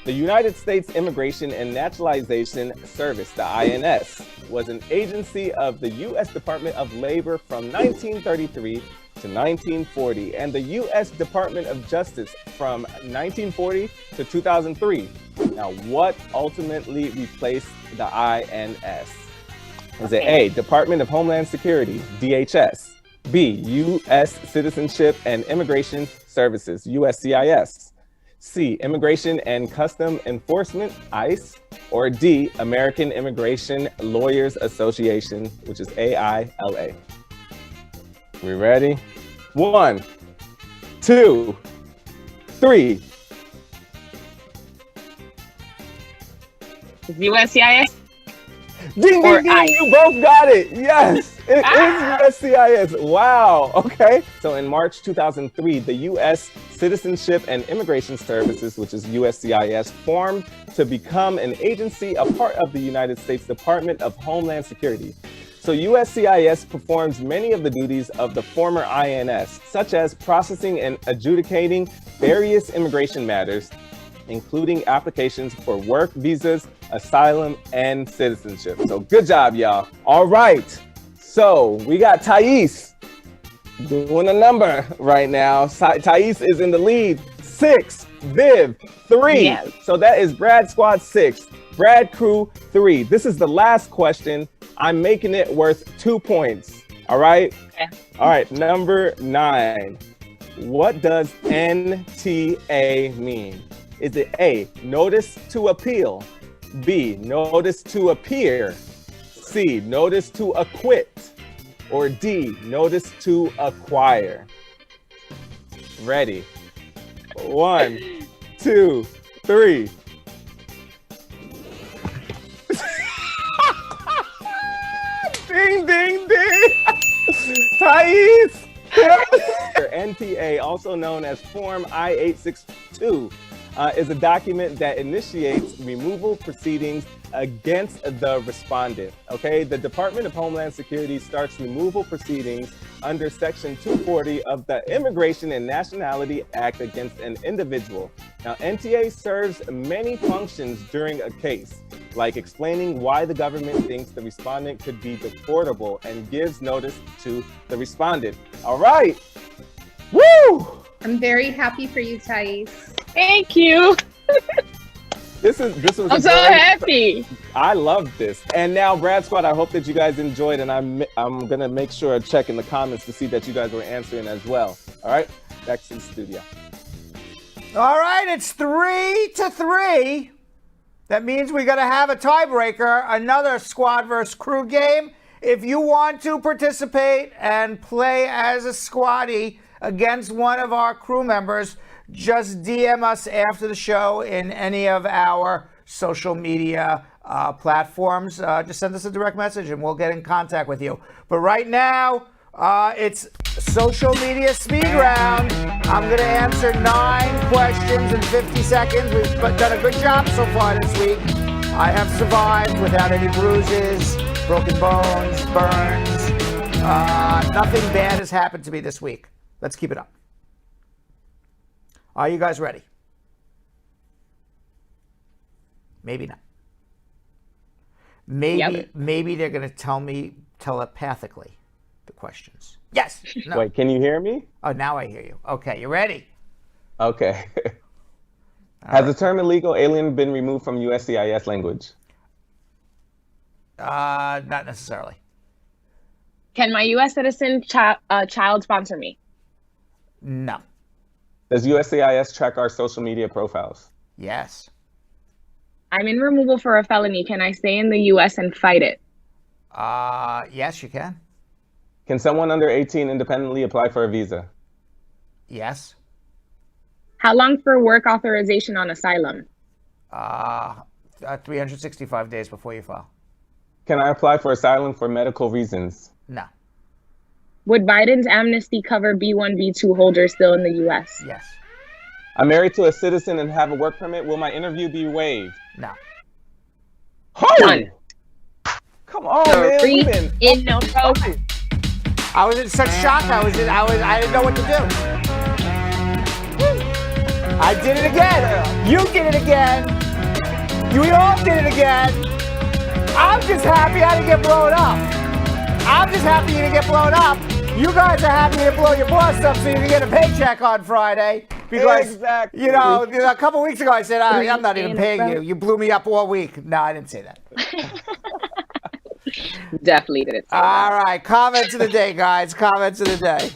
The United States Immigration and Naturalization Service, the INS, was an agency of the U.S. Department of Labor from 1933 to 1940, and the U.S. Department of Justice from 1940 to 2003. Now, what ultimately replaced the INS? Is it A, Department of Homeland Security, DHS, B, U.S. Citizenship and Immigration Services, USCIS, C, Immigration and Custom Enforcement, ICE, or D, American Immigration Lawyers Association, which is AILA? We ready? 1, 2, 3. USCIS? Ding, ding, ding, you both got it. Yes, it is USCIS. Wow, okay. So in March 2003, the U.S. Citizenship and Immigration Services, which is USCIS, formed to become an agency, a part of the United States Department of Homeland Security. So USCIS performs many of the duties of the former INS, such as processing and adjudicating various immigration matters, including applications for work visas, asylum, and citizenship. So good job, y'all. All right, so we got Thais doing a number right now. Thais is in the lead, 6, Viv, 3. Yes. So that is Brad Squad 6, Brad Crew 3. This is the last question. I'm making it worth 2 points. All right. Okay. All right. Number 9. What does NTA mean? Is it A, notice to appeal, B, notice to appear, C, notice to acquit, or D, notice to acquire? Ready? 1, 2, 3. Ding, ding, ding. Thais. NTA, also known as Form I-862, is a document that initiates removal proceedings against the respondent. Okay, the Department of Homeland Security starts removal proceedings under Section 240 of the Immigration and Nationality Act against an individual. Now, NTA serves many functions during a case, like explaining why the government thinks the respondent could be deportable and gives notice to the respondent. All right. Woo! I'm very happy for you, Thais. Thank you. This was I'm so happy. I love this. And now, Brad Squad, I hope that you guys enjoyed, and I'm gonna make sure I check in the comments to see that you guys were answering as well. All right, back to the studio. All right, it's 3-3. That means we got to have a tiebreaker, another squad versus crew game. If you want to participate and play as a squaddie against one of our crew members, just DM us after the show in any of our social media platforms. Just send us a direct message and we'll get in contact with you. But right now, it's social media speed round. I'm going to answer 9 questions in 50 seconds. We've done a good job so far this week. I have survived without any bruises, broken bones, burns. Nothing bad has happened to me this week. Let's keep it up. Are you guys ready? Maybe not. Maybe they're going to tell me telepathically the questions. Yes. No. Wait, can you hear me? Oh, now I hear you. Okay, you ready? Okay. Has the term illegal alien been removed from USCIS language? Not necessarily. Can my U.S. citizen child sponsor me? No. Does USCIS track our social media profiles? Yes. I'm in removal for a felony. Can I stay in the U.S. and fight it? Yes, you can. Can someone under 18 independently apply for a visa? Yes. How long for work authorization on asylum? 365 days before you file. Can I apply for asylum for medical reasons? No. Would Biden's amnesty cover B1, B2 holders still in the U.S.? Yes. I'm married to a citizen and have a work permit. Will my interview be waived? No. Done. Come on, man. Three in no trouble. I was in such shock. I didn't know what to do. I did it again. You did it again. We all did it again. I'm just happy I didn't get blown up. I'm just happy you didn't get blown up. You guys are happy to blow your boss up so you can get a paycheck on Friday. Because, exactly. You know, a couple weeks ago I said, I'm not even paying you. You blew me up all week. No, I didn't say that. Definitely did it. All right, comments of the day, guys. Comments of the day.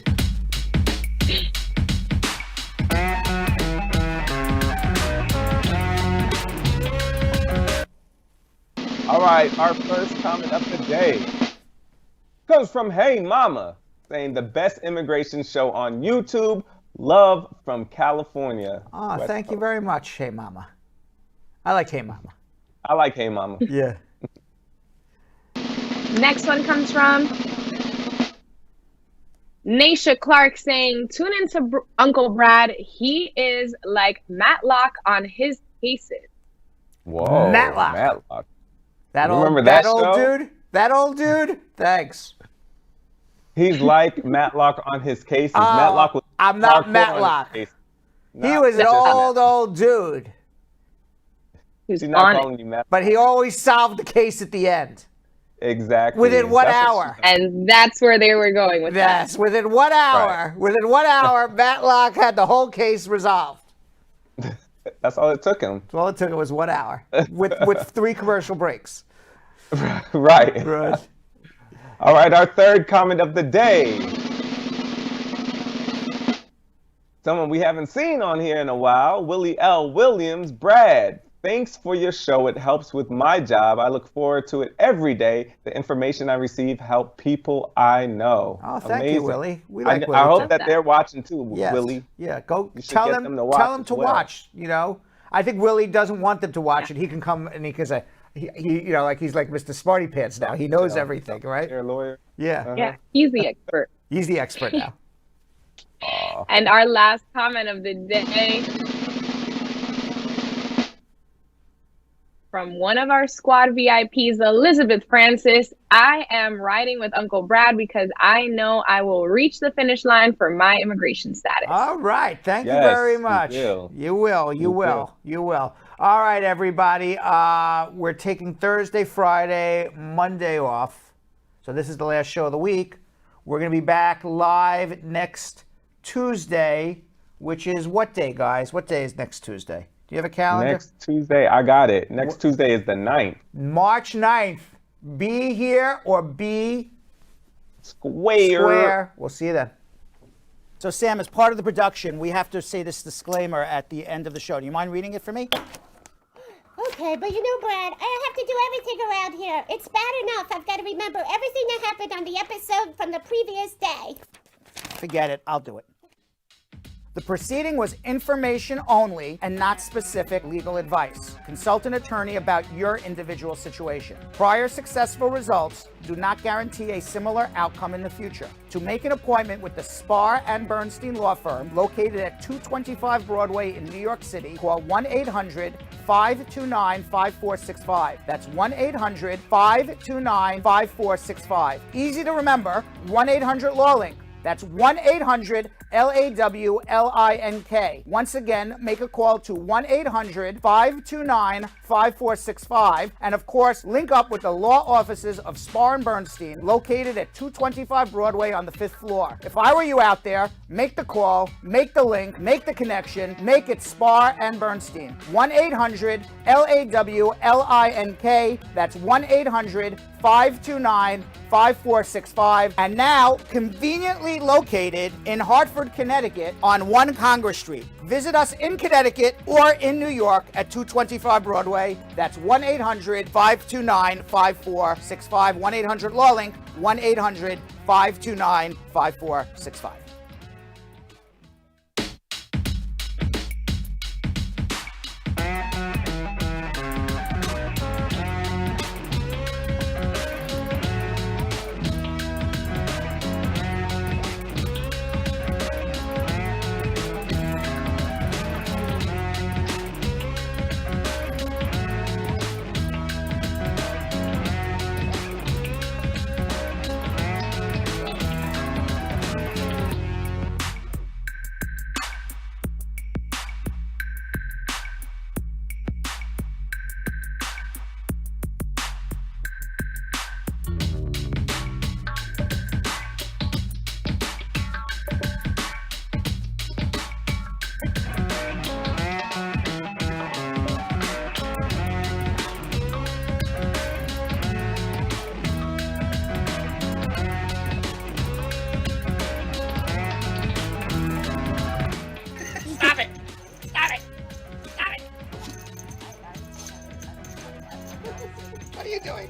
All right, our first comment of the day comes from Hey Mama, saying the best immigration show on YouTube. Love from California. Oh, thank you very much, Hey Mama. I like Hey Mama. I like Hey Mama. Yeah. Next one comes from Naisha Clark saying, tune into Uncle Brad. He is like Matlock on his cases. Whoa. Matlock. That old dude? Thanks. He's like Matlock on his cases. Matlock was I'm not Matlock. He was an old dude. She's not calling you Matlock. But he always solved the case at the end. Exactly. Within 1 hour. And that's where they were going with that. Yes, within 1 hour. Right. Within 1 hour, Matlock had the whole case resolved. That's all it took him. All it took him was 1 hour with 3 commercial breaks. Right. All right, our third comment of the day. Someone we haven't seen on here in a while, Willie L. Williams. Brad, thanks for your show. It helps with my job. I look forward to it every day. The information I receive help people I know. Oh, thank you, Willie. We like Willie. I hope that they're watching too, yes. Willie. Yeah, go you should tell get them to watch. Tell them to well. watch. You know, I think Willie doesn't want them to watch it. He can come and he can say, you know, like he's like Mr. Smarty Pants now. He knows everything, right? You're a lawyer. Yeah. Yeah, he's the expert. He's the expert now. And our last comment of the day from one of our squad VIPs, Elizabeth Francis. I am riding with Uncle Brad because I know I will reach the finish line for my immigration status. All right. Thank you very much. You will. All right, everybody. We're taking Thursday, Friday, Monday off. So this is the last show of the week. We're going to be back live next Tuesday, which is what day, guys? What day is next Tuesday? Do you have a calendar? Next Tuesday, I got it. Next Tuesday is the 9th. March 9th. Be here or be square. We'll see you then. So, Sam, as part of the production, we have to say this disclaimer at the end of the show. Do you mind reading it for me? Okay, but you know, Brad, I have to do everything around here. It's bad enough I've got to remember everything that happened on the episode from the previous day. Forget it. I'll do it. The proceeding was information only and not specific legal advice. Consult an attorney about your individual situation. Prior successful results do not guarantee a similar outcome in the future. To make an appointment with the Spar and Bernstein law firm located at 225 Broadway in New York City, call 1-800-529-5465. That's 1-800-529-5465. Easy to remember, 1-800-LAWLINK. That's 1-800-LAWLINK. Once again, make a call to 1-800-529-5465. And of course, link up with the law offices of Spar and Bernstein, located at 225 Broadway on the 5th floor. If I were you out there, make the call, make the link, make the connection, make it Spar and Bernstein. 1-800-LAWLINK. That's 1-800-529-5465. And now, conveniently located in Hartford, Connecticut on 1 Congress Street. Visit us in Connecticut or in New York at 225 Broadway. That's 1-800-529-5465. 1-800-LAWLINK. 1-800-529-5465. What are you doing?